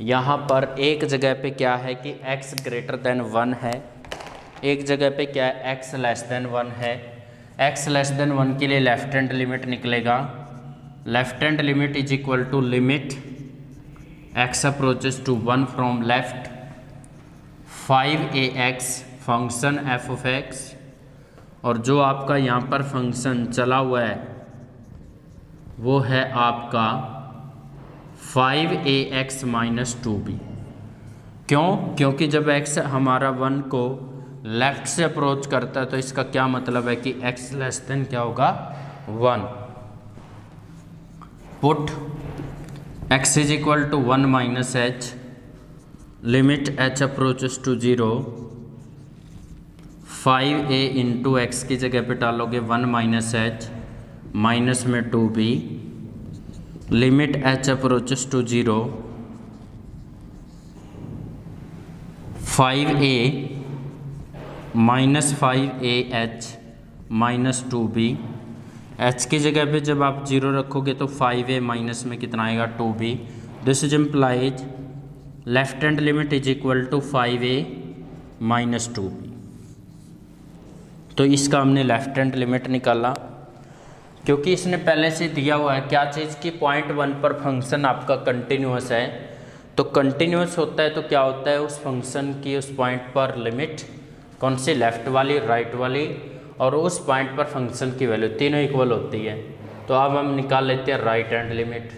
यहाँ पर एक जगह पे क्या है कि x ग्रेटर देन 1 है, एक जगह पे क्या है x लेस देन 1 है। x लेस देन 1 के लिए लेफ्ट हैंड लिमिट निकलेगा, left hand limit is equal to limit x approaches to 1 from left 5ax function f of x, और जो आपका यहाँ पर फंक्शन चला हुआ है वो है आपका 5ax माइनस 2b। क्यों? क्योंकि जब x हमारा 1 को लेफ्ट से अप्रोच करता है तो इसका क्या मतलब है कि x लेस देन क्या होगा 1। Put x is equal to 1 minus h, limit h approaches to 0, 5a into x की जगह पे डालोगे 1 माइनस h, माइनस में 2b, limit h approaches to 0, 5a minus 5ah minus 2b। h की जगह पे जब आप 0 रखोगे तो 5a माइनस में कितना आएगा 2b। This is implies left hand limit is equal to 5a minus 2b। तो इसका हमने लेफ्ट हैंड लिमिट निकाला, क्योंकि इसने पहले से दिया हुआ है क्या चीज़ की पॉइंट 1 पर फंक्शन आपका कंटिन्यूअस है। तो कंटिन्यूअस होता है तो क्या होता है, उस फंक्शन की उस पॉइंट पर लिमिट कौन सी, लेफ़्ट वाली, राइट वाली, और उस पॉइंट पर फंक्शन की वैल्यू तीनों इक्वल होती है। तो अब हम निकाल लेते हैं right hand limit.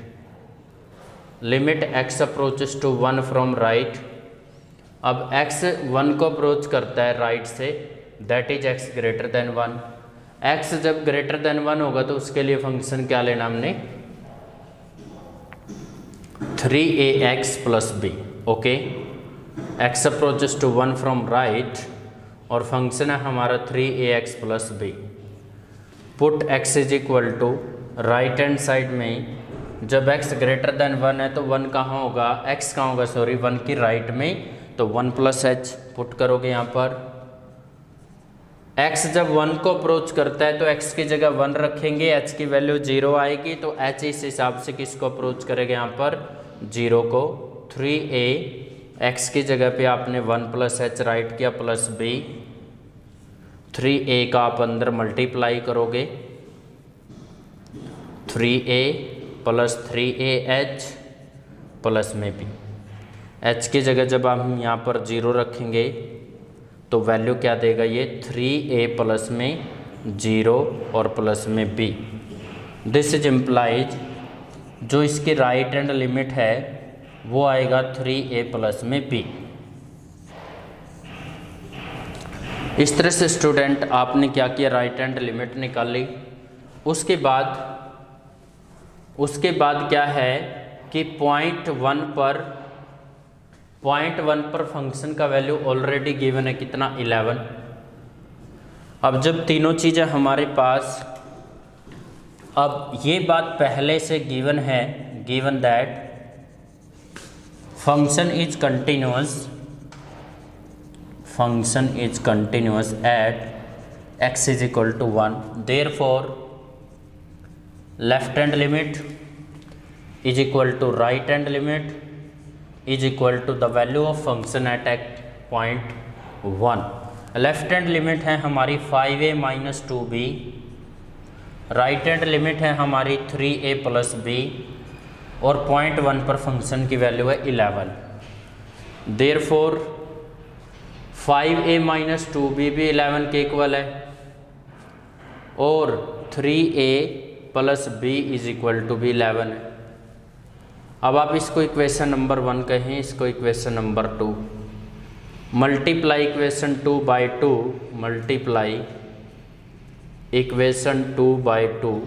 Limit x approaches to 1 from right. अब x 1 को अप्रोच करता है राइट से, that is x greater than 1। x जब ग्रेटर देन 1 होगा तो उसके लिए फंक्शन क्या लेना हमने, 3ax plus b। Okay, x approaches to 1 from right और फंक्शन है हमारा 3ax plus b। Put x is equal to right hand side में जब x ग्रेटर देन 1 है तो 1 कहाँ होगा, x कहाँ होगा, सॉरी 1 की राइट में, तो 1 प्लस h पुट करोगे यहाँ पर। x जब 1 को अप्रोच करता है तो x की जगह 1 रखेंगे, h की वैल्यू 0 आएगी, तो h इस हिसाब से किसको अप्रोच करेगा यहाँ पर, 0 को। 3a x की जगह पे आपने 1 प्लस h राइट किया प्लस b, 3a का आप अंदर मल्टीप्लाई करोगे, 3a प्लस 3ah प्लस में b। h की जगह जब हम यहाँ पर 0 रखेंगे तो वैल्यू क्या देगा ये, 3a प्लस में 0 और प्लस में b। दिस इज इम्प्लाइज जो इसकी राइट हैंड लिमिट है वो आएगा 3a प्लस में b। इस तरह से स्टूडेंट आपने क्या किया, राइट हैंड लिमिट निकाली। उसके बाद क्या है कि पॉइंट 1 पर फंक्शन का वैल्यू ऑलरेडी गिवन है कितना, 11। अब जब तीनों चीज़ें हमारे पास, अब ये बात पहले से गिवन है, given that function is continuous at x is equal to 1, therefore left hand limit is equal to right hand limit is equal to the value of function at point 1। Left hand limit है हमारी 5a minus 2b, right hand limit है हमारी 3a plus b, और point 1 पर function की value है 11। Therefore 5a minus 2b भी 11 के इक्वल है, और 3a plus b is equal to भी 11 है। अब आप इसको इक्वेशन नंबर 1 कहें, इसको equation number 2। Multiply equation 2 by 2, multiply equation 2 by 2,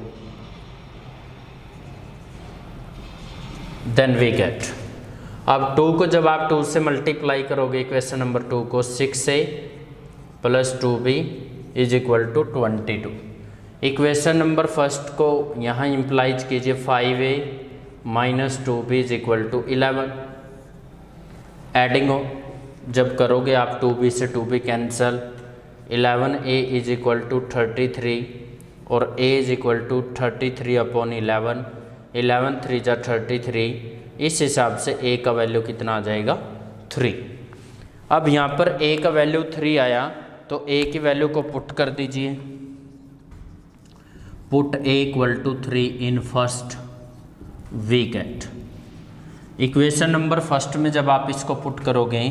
then we get. अब 2 को जब आप 2 से मल्टीप्लाई करोगे इक्वेशन नंबर 2 को, 6a plus 2b is equal to 22। Equation number first को यहाँ इम्प्लाइज कीजिए, 5a minus 2b is equal to 11। Adding हो जब करोगे आप 2b से 2b cancel, 11a is equal to 33 और a is equal to 33 upon 11, 11 3 जा 33। इस हिसाब से a का वैल्यू कितना आ जाएगा, 3। अब यहाँ पर a का वैल्यू 3 आया तो a की वैल्यू को पुट कर दीजिए। Put a equal to 3 in first, we get. Equation number first में जब आप इसको पुट करोगे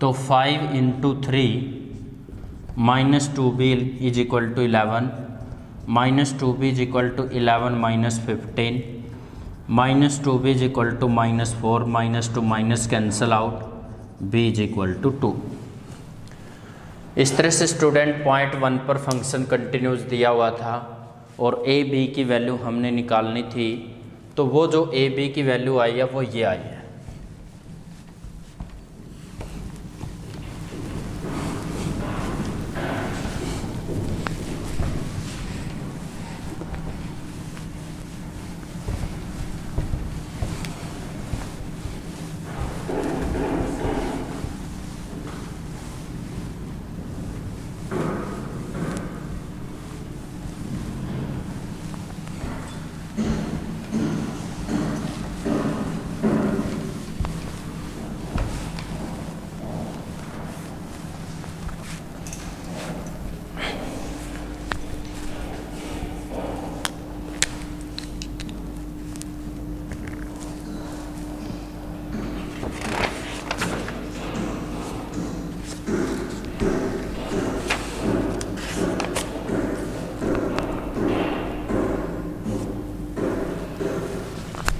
तो 5 into 3 minus 2b is equal to 11, minus 2b is equal to 11 minus 15, minus 2b is equal to minus 4, minus 2 minus cancel out, b is equal to 2। इस तरह से student point 1 पर फंक्शन कंटिन्यूस दिया हुआ था और a b की value हमने निकालनी थी, तो वो जो a b की वैल्यू आई है वो ये आई है।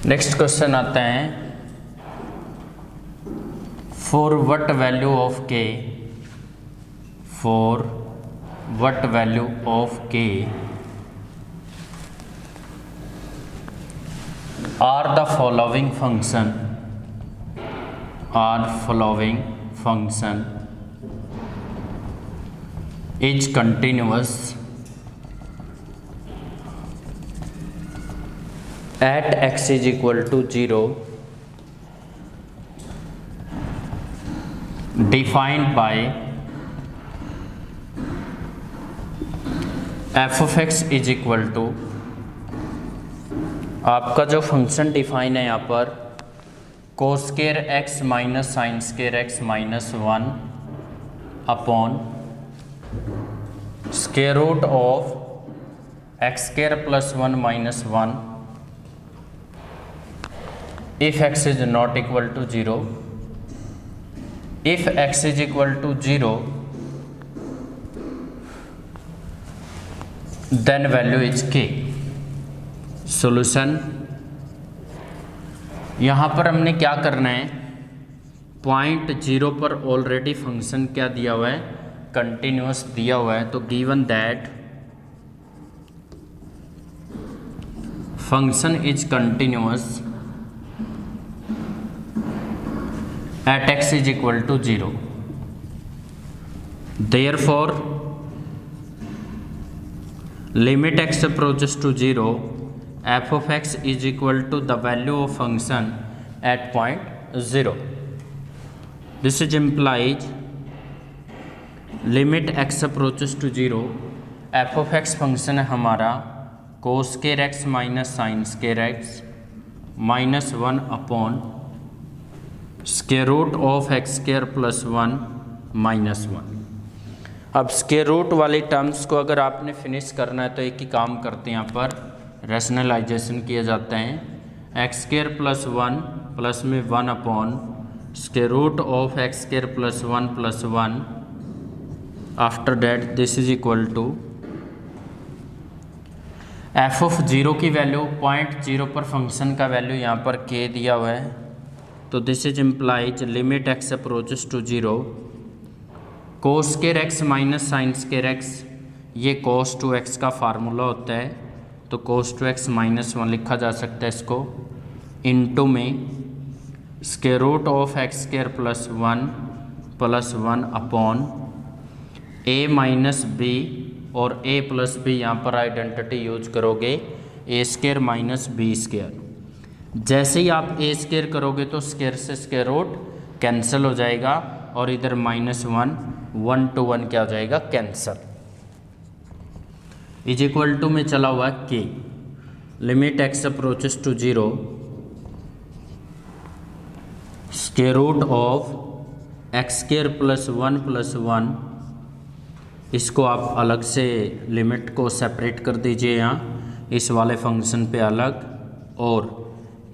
नेक्स्ट क्वेश्चन आता है, for what value of k, for what value of k are the following function, are following function is continuous at x is equal to 0 defined by f of x is equal to, आपका जो function define है यहाँ पर cos square x minus sine square x minus 1 upon square root of x square plus 1 minus 1 if x is not equal to 0, if x is equal to 0 then value is k। Solution, यहाँ पर हमने क्या करना है, point 0 पर already function क्या दिया हुआ है, कंटिन्यूअस दिया हुआ है। तो given that function is continuous at x is equal to 0, therefore limit x approaches to 0 f of x is equal to the value of function at point 0। this is implies limit x approaches to 0 f of x function है हमारा cos square x minus sine square x minus 1 upon square root of x square plus 1 minus 1। अब square root वाली terms को अगर आपने finish करना है तो एक ही काम करते हैं, यहाँ पर रैशनलाइजेशन किया जाता है। एक्स स्क्वायर प्लस 1 प्लस में 1 upon square root of x square plus 1 plus 1, after that this is equal to f of 0 की वैल्यू, पॉइंट 0 पर फंक्शन का वैल्यू यहाँ पर के दिया हुआ है, तो this is implies limit x approaches to 0 cos square x minus sine square x, ये कोस टू एक्स का फार्मूला होता है, तो कोस टू एक्स माइनस 1 लिखा जा सकता है इसको, इनटू में square root of x square plus 1 upon a minus b, और ए प्लस बी यहाँ पर आइडेंटिटी यूज करोगे a square minus b square. जैसे ही आप ए स्क्वायर करोगे तो स्क्वायर से स्क्वायर रूट कैंसिल हो जाएगा और इधर माइनस 1 to 1 क्या हो जाएगा, कैंसिल। इज इक्वल टू में चला हुआ के, limit x approaches to 0 square root of x square plus 1, इसको आप अलग से लिमिट को सेपरेट कर दीजिए, यहाँ इस वाले फंक्शन पे अलग और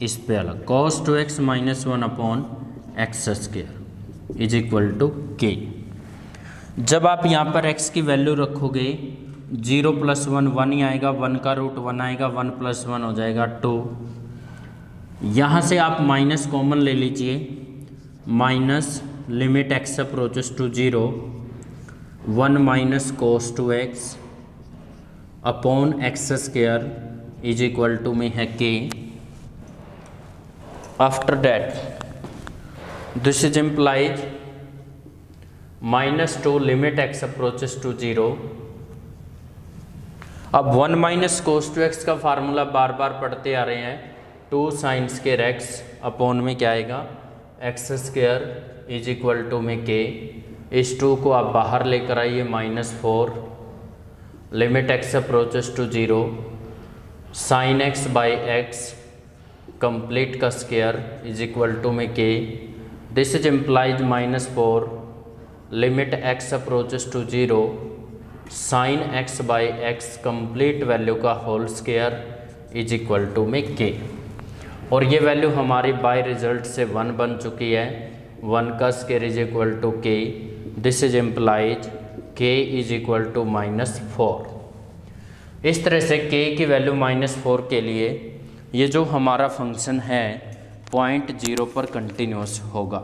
इस पे अलग, cos 2x minus 1 upon x square. Is equal to k. जब आप यहाँ पर x की वैल्यू रखोगे 0 + 1 1 ही आएगा, 1 का रूट 1 आएगा, 1 + 1 हो जाएगा 2। यहाँ से आप माइनस कॉमन ले लीजिए, minus limit x approaches to 0 1 - cos 2x upon x² is equal to में है k। After that this is implies -2 limit x approaches to 0। अब 1 - cos 2x का फार्मूला बार बार पढ़ते आ रहे हैं, 2 sin² x अपॉन में क्या आएगा x² इज इक्वल टू में k। इस 2 को आप बाहर लेकर आइए, -4 limit x approaches to 0 sin x by x complete का स्क्वायर इज इक्वल टू में k। This is implies -4 limit x approaches to 0 sin x by x complete value का whole square is equal to में k। और ये value हमारी bye result से 1 बन चुकी है, 1 का square is equal to k। This is implies k is equal to -4। इस तरह से k की वैल्यू -4 के लिए ये जो हमारा फंक्शन है पॉइंट 0 पर कंटिन्यूस होगा।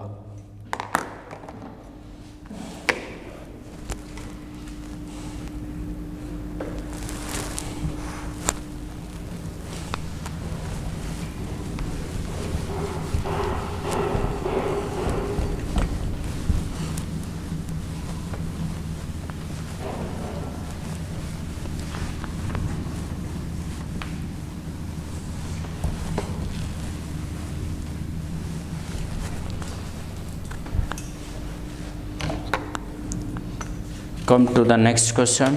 Come to the next question.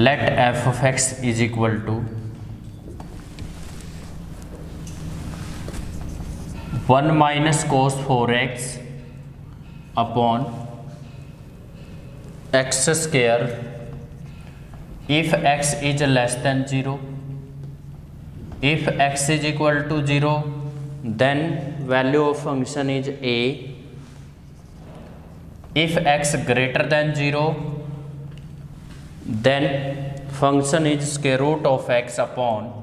Let f of x is equal to 1 - cos 4x upon x² if x is less than 0। if x is equal to 0 then value of function is a। if x greater than 0 then function is square root of x upon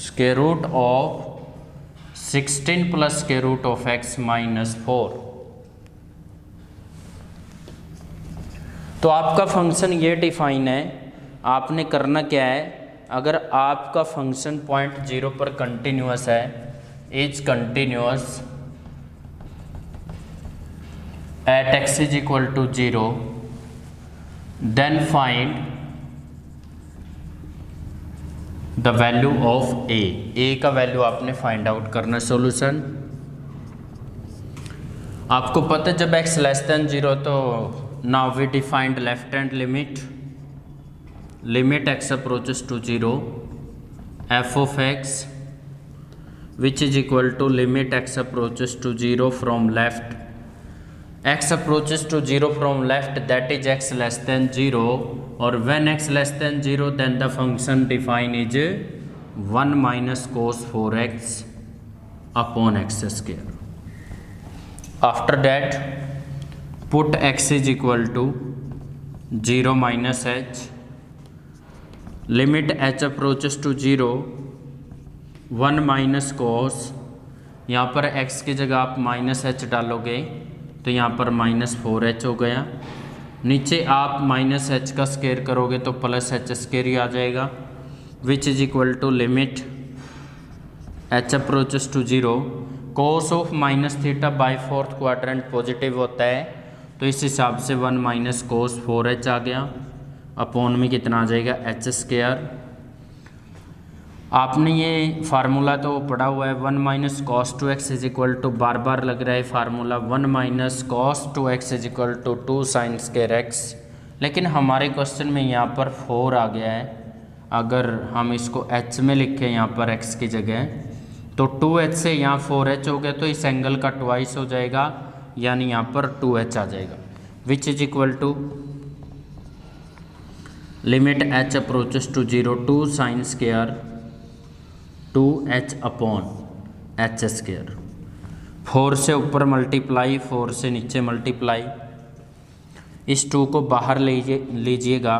square root of 16 plus square root of x minus 4। तो आपका function ये define है, आपने करना क्या है, अगर आपका फंक्शन पॉइंट 0 पर कंटिन्यूअस है, is continuous at x is equal to 0 then find the value of a का वैल्यू आपने फाइंड आउट करना। सॉल्यूशन आपको पता है जब x लेस देन 0 तो now we defined left hand limit x approaches to 0 f of x which is equal to limit x approaches to 0 from left, x approaches to 0 from left, that is x less than 0, or when x less than 0 then the function define is 1 - cos 4x upon x²। after that put x is equal to 0 minus h limit h approaches to 0 1 minus cos, यहाँ पर x की जगह आप -h डालोगे तो यहाँ पर -4h हो गया, नीचे आप -h का स्क्वायर करोगे तो +h² ही आ जाएगा, which is equal to limit h approaches to 0 cos of -θ by 4th quadrant positive होता है, तो इस हिसाब से 1 - cos 4h आ गया, अपॉन में कितना आ जाएगा h²। आपने ये फार्मूला तो पढ़ा हुआ है, 1 - cos 2x is equal to, बार बार लग रहा है formula, 1 - cos 2x is equal to 2 sin² x, लेकिन हमारे क्वेश्चन में यहाँ पर 4 आ गया है। अगर हम इसको h में लिखें यहाँ पर x की जगह, तो 2h से यहाँ 4h हो गया, तो इस एंगल का ट्वाइस हो जाएगा, यानी यहाँ पर 2h आ जाएगा। Which is equal to limit h approaches to 0 2 sine square 2h upon h square. 4 से ऊपर मल्टीप्लाई 4 से नीचे मल्टीप्लाई, इस 2 को बाहर लीजिएगा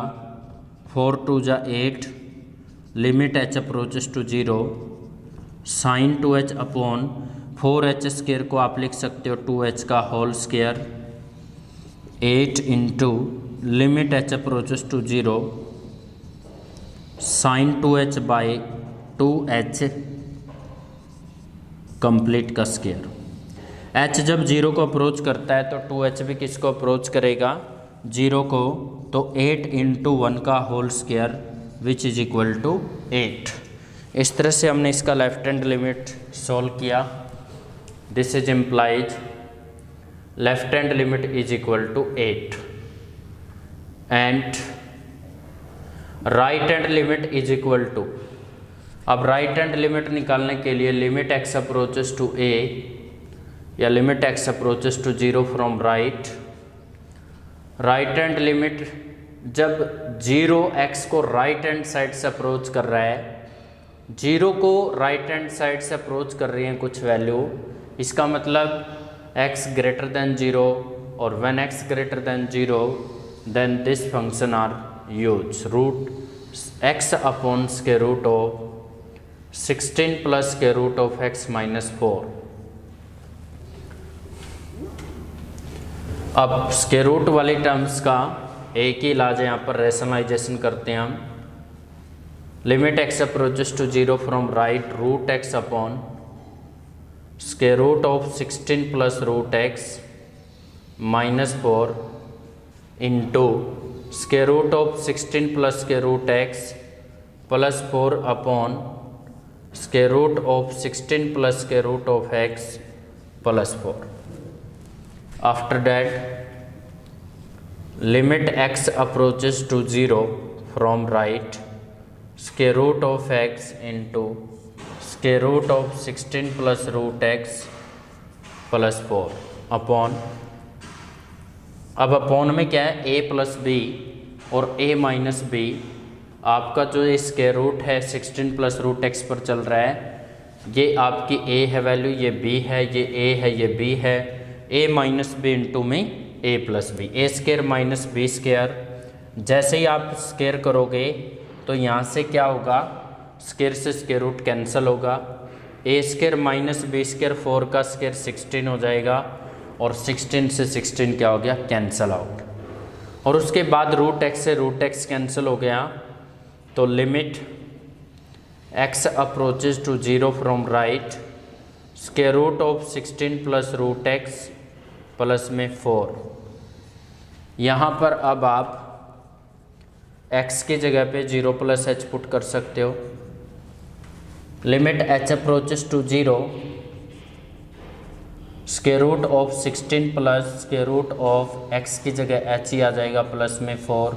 4 2 जा 8, limit h approaches to 0 sine 2h upon 4h square को आप लिख सकते हो 2h का whole square 8 into limit h approaches to 0 sine 2h by 2h complete का स्क्वायर। h जब 0 को अप्रोच करता है तो 2h भी किसको अप्रोच करेगा 0 को, तो 8 इंटू 1 का whole square which is equal to 8। इस तरह से हमने इसका लेफ्ट हैंड लिमिट सॉल्व किया। This is implies left hand limit is equal to 8 and right hand limit is equal to, अब राइट हैंड लिमिट निकालने के लिए limit x approaches to a या limit x approaches to 0 from right, right hand limit जब 0x को right hand side से approach कर रहा है, 0 को राइट हैंड साइड से अप्रोच कर रही है कुछ वैल्यू, इसका मतलब x ग्रेटर देन 0 और when x greater than 0 then this function are use root x upon square root of 16 plus square root of x minus 4। अब स्क्वायर रूट वाली टर्म्स का एक ही इलाज है, यहाँ पर रेशनलाइजेशन करते हैं हम। Limit x approaches to 0 from right root x upon square root of 16 plus root x minus 4 into square root of 16 plus square root x plus 4 upon square root of 16 plus square root of x plus 4। After that limit x approaches to 0 from right square root of x into square root of 16 plus root x plus 4 upon, अब upon में क्या है a plus B और a minus B. आपका जो square root है 16 plus root x पर चल रहा है, ये आपकी a है वैल्यू, ये b है, ये a है, ये b है, a माइनस बी इंटू में a plus b, a square minus b square. जैसे ही आप स्क्वायर करोगे तो यहाँ से क्या होगा, स्क्वायर से स्क्वायर रूट कैंसिल होगा, ए स्क्वायर माइनस बी स्क्वायर 4 का स्क्वायर 16 हो जाएगा और 16 से 16 क्या हो गया, कैंसिल आउट। और उसके बाद रूट एक्स से रूट एक्स कैंसिल हो गया, तो limit x approaches to 0 from right square root of 16 plus root x plus में 4। यहाँ पर अब आप x की जगह पे 0 प्लस h पुट कर सकते हो। Limit h approaches to 0 square root of 16 plus square root of x की जगह h ही आ जाएगा प्लस में 4।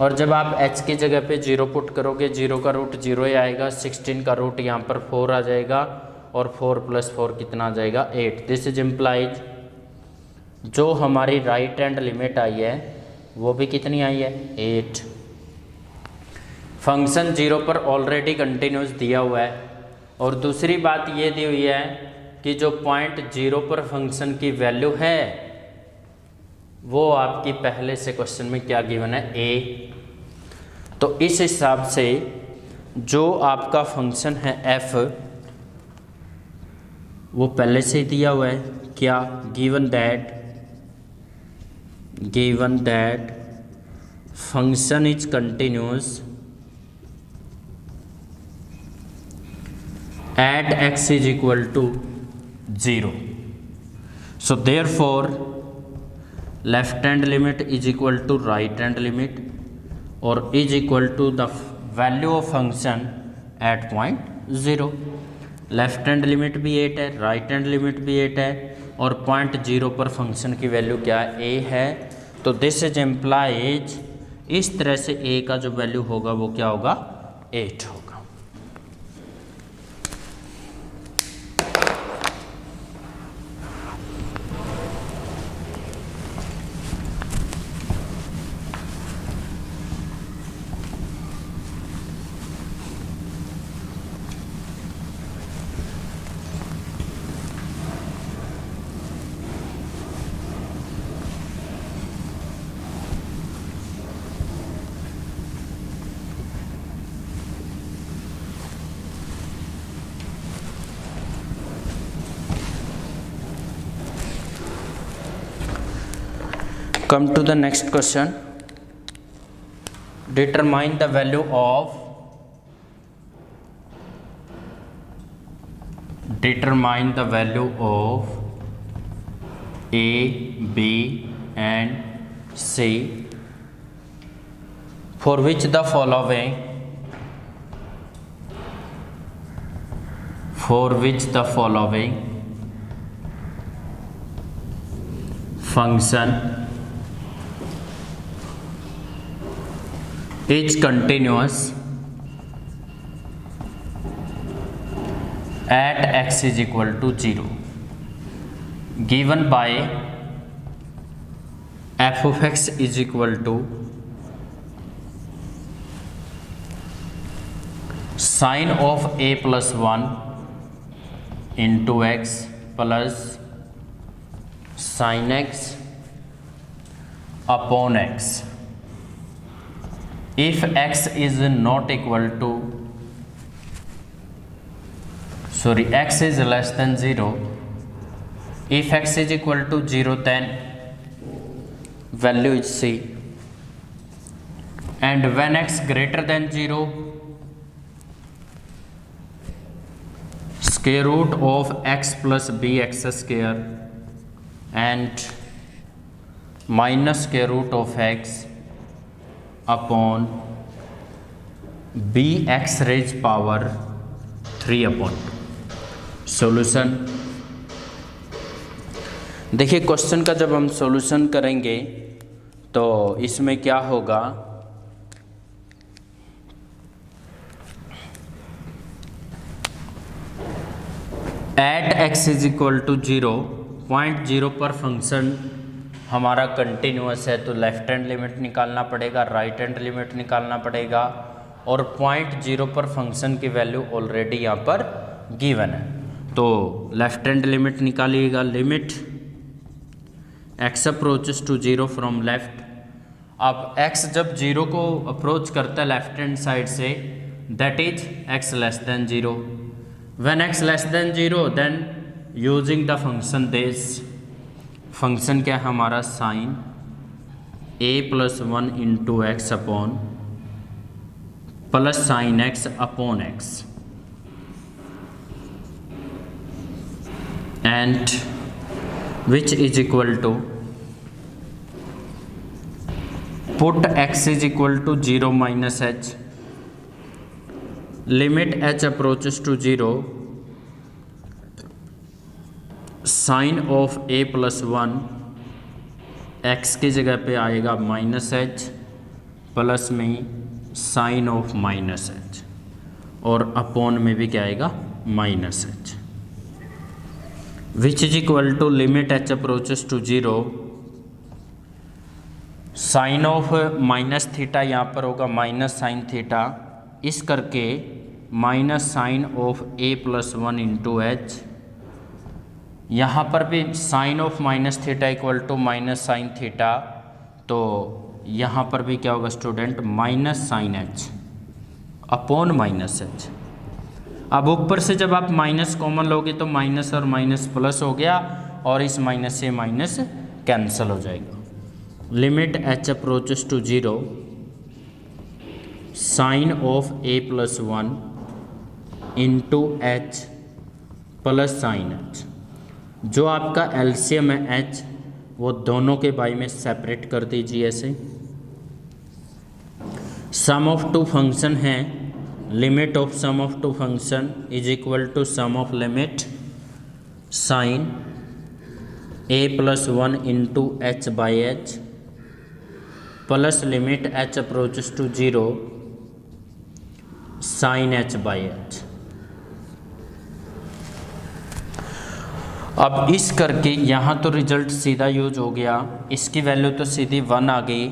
और जब आप h की जगह पे 0 पुट करोगे, 0 का रूट 0 ही आएगा, 16 का रूट यहाँ पर 4 आ जाएगा और 4 प्लस 4 कितना आ जाएगा, 8। दिस इज इम्प्लाइज जो हमारी राइट हैंड लिमिट आई है वो भी कितनी आई है, 8। फंक्शन 0 पर ऑलरेडी कंटिन्यूस दिया हुआ है। और दूसरी बात ये दी हुई है कि जो पॉइंट 0 पर फंक्शन की वैल्यू है वो आपकी पहले से क्वेश्चन में क्या गिवन है, a। तो इस हिसाब से जो आपका फंक्शन है f वो पहले से ही दिया हुआ है, क्या, given that function is continuous at x is equal to 0. So therefore left hand limit is equal to right hand limit or is equal to the value of function at point 0. Left hand limit भी 8 है, right hand limit भी 8 है और point 0 पर function की value क्या है, a है। तो दिस इज एम्प्लाइज इस तरह से a का जो वैल्यू होगा वो क्या होगा, 8 होगा। Come to the next question. Determine the value of A, B and C for which the following function is continuous at x is equal to 0, given by f of x is equal to sine of a plus 1 into x plus sin x upon x. If x is not equal to x is less than 0, if x is equal to 0 then value is c, and when x greater than 0, square root of x plus bx square and minus square root of x upon bx raised power 3 upon 2. Solution देखिए, question का जब हम solution करेंगे तो इसमें क्या होगा, at x is equal to 0, point 0 पर फंक्शन हमारा कंटिन्यूअस है तो लेफ्ट हैंड लिमिट निकालना पड़ेगा, राइट हैंड लिमिट निकालना पड़ेगा, और पॉइंट 0 पर फंक्शन की वैल्यू ऑलरेडी यहाँ पर गिवन है। तो लेफ्ट हैंड लिमिट निकालिएगा, limit x approaches to 0 from left. अब x जब 0 को अप्रोच करता है लेफ्ट हैंड साइड से, that is x less than 0। When x less than 0 then using the function this, function क्या है हमारा, sine a plus 1 into x upon plus sine x upon x, and which is equal to put x is equal to 0 minus h, limit h approaches to 0, sin of a plus 1 x की जगह पे आएगा minus h plus में sine of minus h, और upon में भी क्या आएगा, minus h, which is equal to limit h approaches to 0, sine of minus theta यहाँ पर होगा माइनस साइन थीटा, इस करके minus sine of a plus 1 into h, यहाँ पर भी sine of minus theta equal to minus sine theta, तो यहाँ पर भी क्या होगा student, minus sign h upon minus h। अब ऊपर से जब आप माइनस कॉमन लोगे तो माइनस और माइनस प्लस हो गया, और इस माइनस से माइनस कैंसिल हो जाएगा। Limit h approaches to 0, sine of a plus 1 into h plus sine h, जो आपका एलसीएम है h, वो दोनों के बाई में सेपरेट कर दीजिए ऐसे। सम ऑफ टू फंक्शन है, limit of sum of two function is equal to sum of limit sine a plus 1 into h by h plus limit h approaches to 0 sine h by h. अब इस करके यहाँ तो result सीधा use हो गया, इसकी वैल्यू तो सीधी 1 आ गई,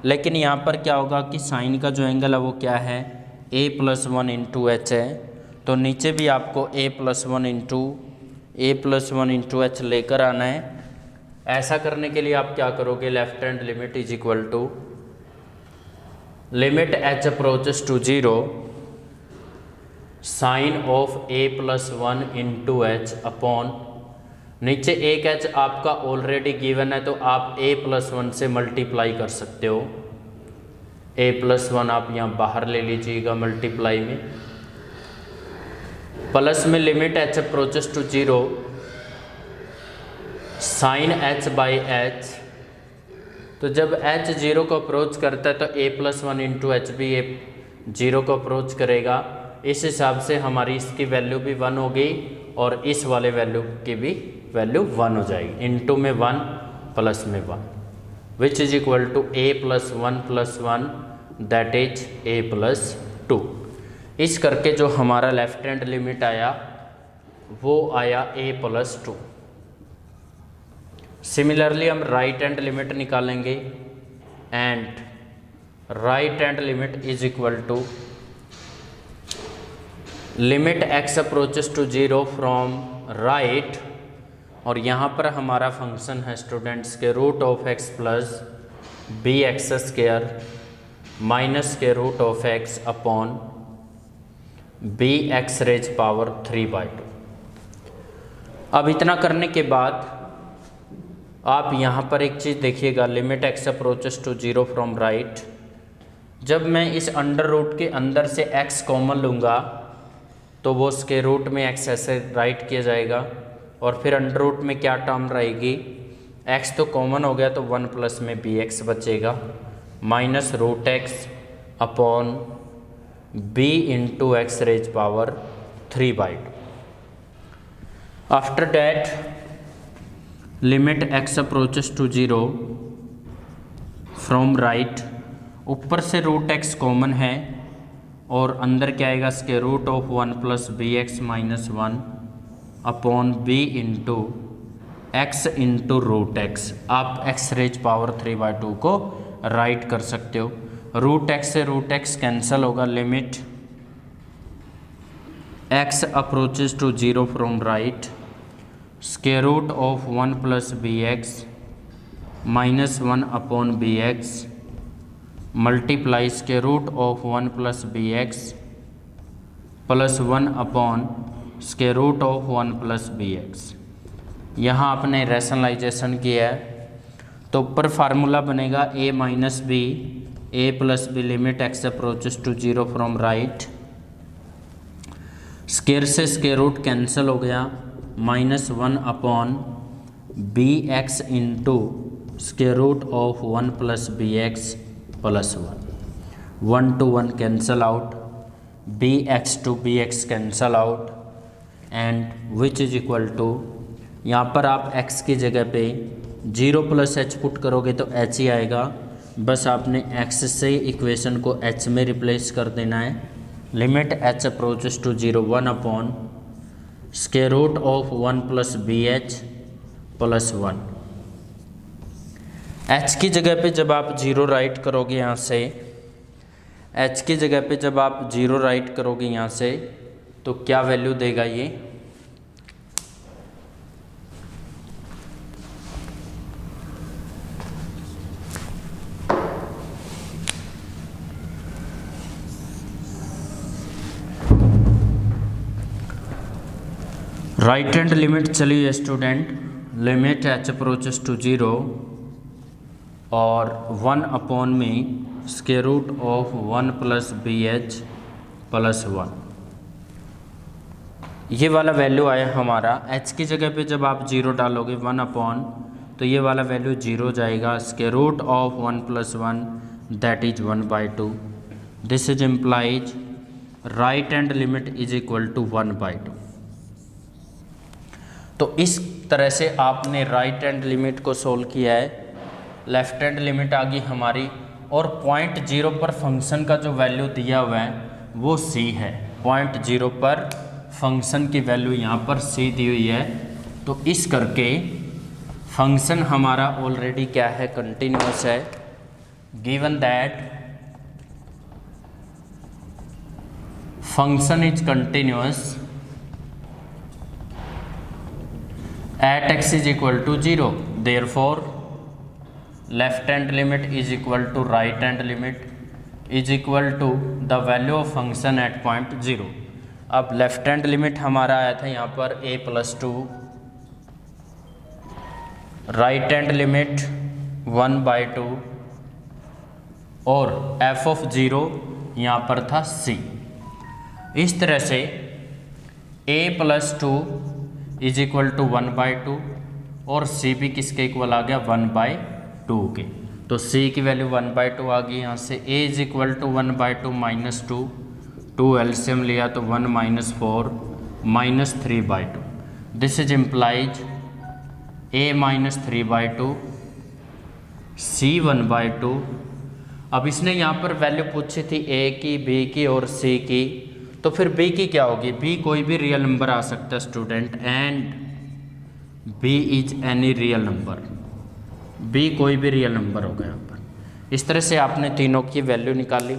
लेकिन यहाँ पर क्या होगा कि साइन का जो एंगल है वो क्या है, a प्लस 1 इंटू एच है, तो नीचे भी आपको a प्लस 1 इंटू एच लेकर आना है। ऐसा करने के लिए आप क्या करोगे, left hand limit is equal to limit h approaches to 0 sine of a plus 1 into h upon नीचे एक एच आपका ऑलरेडी गिवन है तो आप a+1 से मल्टीप्लाई कर सकते हो। a+1 आप यहाँ बाहर ले लीजिएगा मल्टीप्लाई में, प्लस में limit h approaches to 0 sine h by h। तो जब h 0 को अप्रोच करता है तो a+1 इंटू एच भी 0 को अप्रोच करेगा। इस हिसाब से हमारी इसकी वैल्यू भी 1 हो गई और इस वाले वैल्यू की भी वैल्यू 1 हो जाएगी। इंटू में 1 प्लस में 1 which is equal to a+1+1 that is a+2। इस करके जो हमारा लेफ्ट हैंड लिमिट आया वो आया a+2। सिमिलरली हम राइट हैंड लिमिट निकालेंगे and right hand limit is equal to limit x approaches to 0 from right, और यहाँ पर हमारा फंक्शन है स्टूडेंट्स के root of x plus bx² minus के root of x upon bx raise power 3/2। अब इतना करने के बाद आप यहाँ पर एक चीज़ देखिएगा, limit x approaches to 0 from right. जब मैं इस अंडर रूट के अंदर से x कॉमन लूँगा तो वो स्क्वायर रूट में x ऐसे राइट किया जाएगा और फिर अंडर रूट में क्या टर्म रहेगी, x तो कॉमन हो गया तो 1 प्लस में bx बचेगा minus root x upon b into x raise power 3/2। After that limit x approaches to 0 from right, ऊपर से रूट x कॉमन है और अंदर क्या आएगा square root of 1 plus bx minus 1 upon b into x into root x। आप x raise power 3/2 को write कर सकते हो। रूट x से रूट x कैंसिल होगा, limit x approaches to 0 from right square root of 1 plus bx minus 1 upon bx multiply square root of 1 plus bx plus 1 upon square root of 1 plus bx। यहाँ आपने rationalisation किया है तो ऊपर formula बनेगा a minus b a plus b limit x approaches to 0 from right, square से square root cancel हो गया minus 1 upon bx into square root of 1 plus bx plus 1 to 1 cancel out, bx to bx cancel out and which is equal to, यहाँ पर आप x की जगह पे 0 plus h put करोगे तो h ही आएगा, बस आपने x से इक्वेशन को h में रिप्लेस कर देना है। Limit h approaches to 0 1 upon square root of 1 plus bh plus 1। h की जगह पे जब आप 0 राइट करोगे यहाँ से, h की जगह पे जब आप 0 राइट करोगे यहाँ से तो क्या वैल्यू देगा ये, राइट हैंड लिमिट चलिए student, limit h approaches to 0 और 1 अपॉन में square root of 1 plus bh plus 1। ये वाला वैल्यू आया हमारा। h की जगह पे जब आप 0 डालोगे 1 अपॉन तो ये वाला वैल्यू 0 जाएगा, square root of 1 plus 1 that is 1/2। This is implies right hand limit is equal to 1/2। तो इस तरह से आपने राइट हैंड लिमिट को सोल्व किया है। लेफ्ट हैंड लिमिट आ गई हमारी और पॉइंट 0 पर फंक्शन का जो वैल्यू दिया हुआ है वो c है। पॉइंट 0 पर फंक्शन की वैल्यू यहाँ पर c दी हुई है, तो इस करके फंक्शन हमारा ऑलरेडी क्या है, कंटिन्यूअस है। Given that function is continuous at x is equal to 0, therefore left hand limit is equal to right hand limit is equal to the value of function at point 0। अब left hand limit हमारा आया था यहाँ पर a+2 right hand limit 1/2 और f of 0 यहाँ पर था c। इस तरह से a + 2 = 1/2 और c भी किसके इक्वल आ गया 1/2 के। तो c की वैल्यू 1/2 आ गई। यहाँ से a = 1/2 - 2, 2 एलसीएम लिया तो 1 - 4 - 3/2। This is implies a - 3/2 c 1/2। अब इसने यहाँ पर वैल्यू पूछी थी a की, b की और c की, तो फिर b की क्या होगी? b कोई भी रियल नंबर आ सकता है student, and b is any real number. b कोई भी रियल नंबर होगा यहाँ पर। इस तरह से आपने तीनों की वैल्यू निकाली।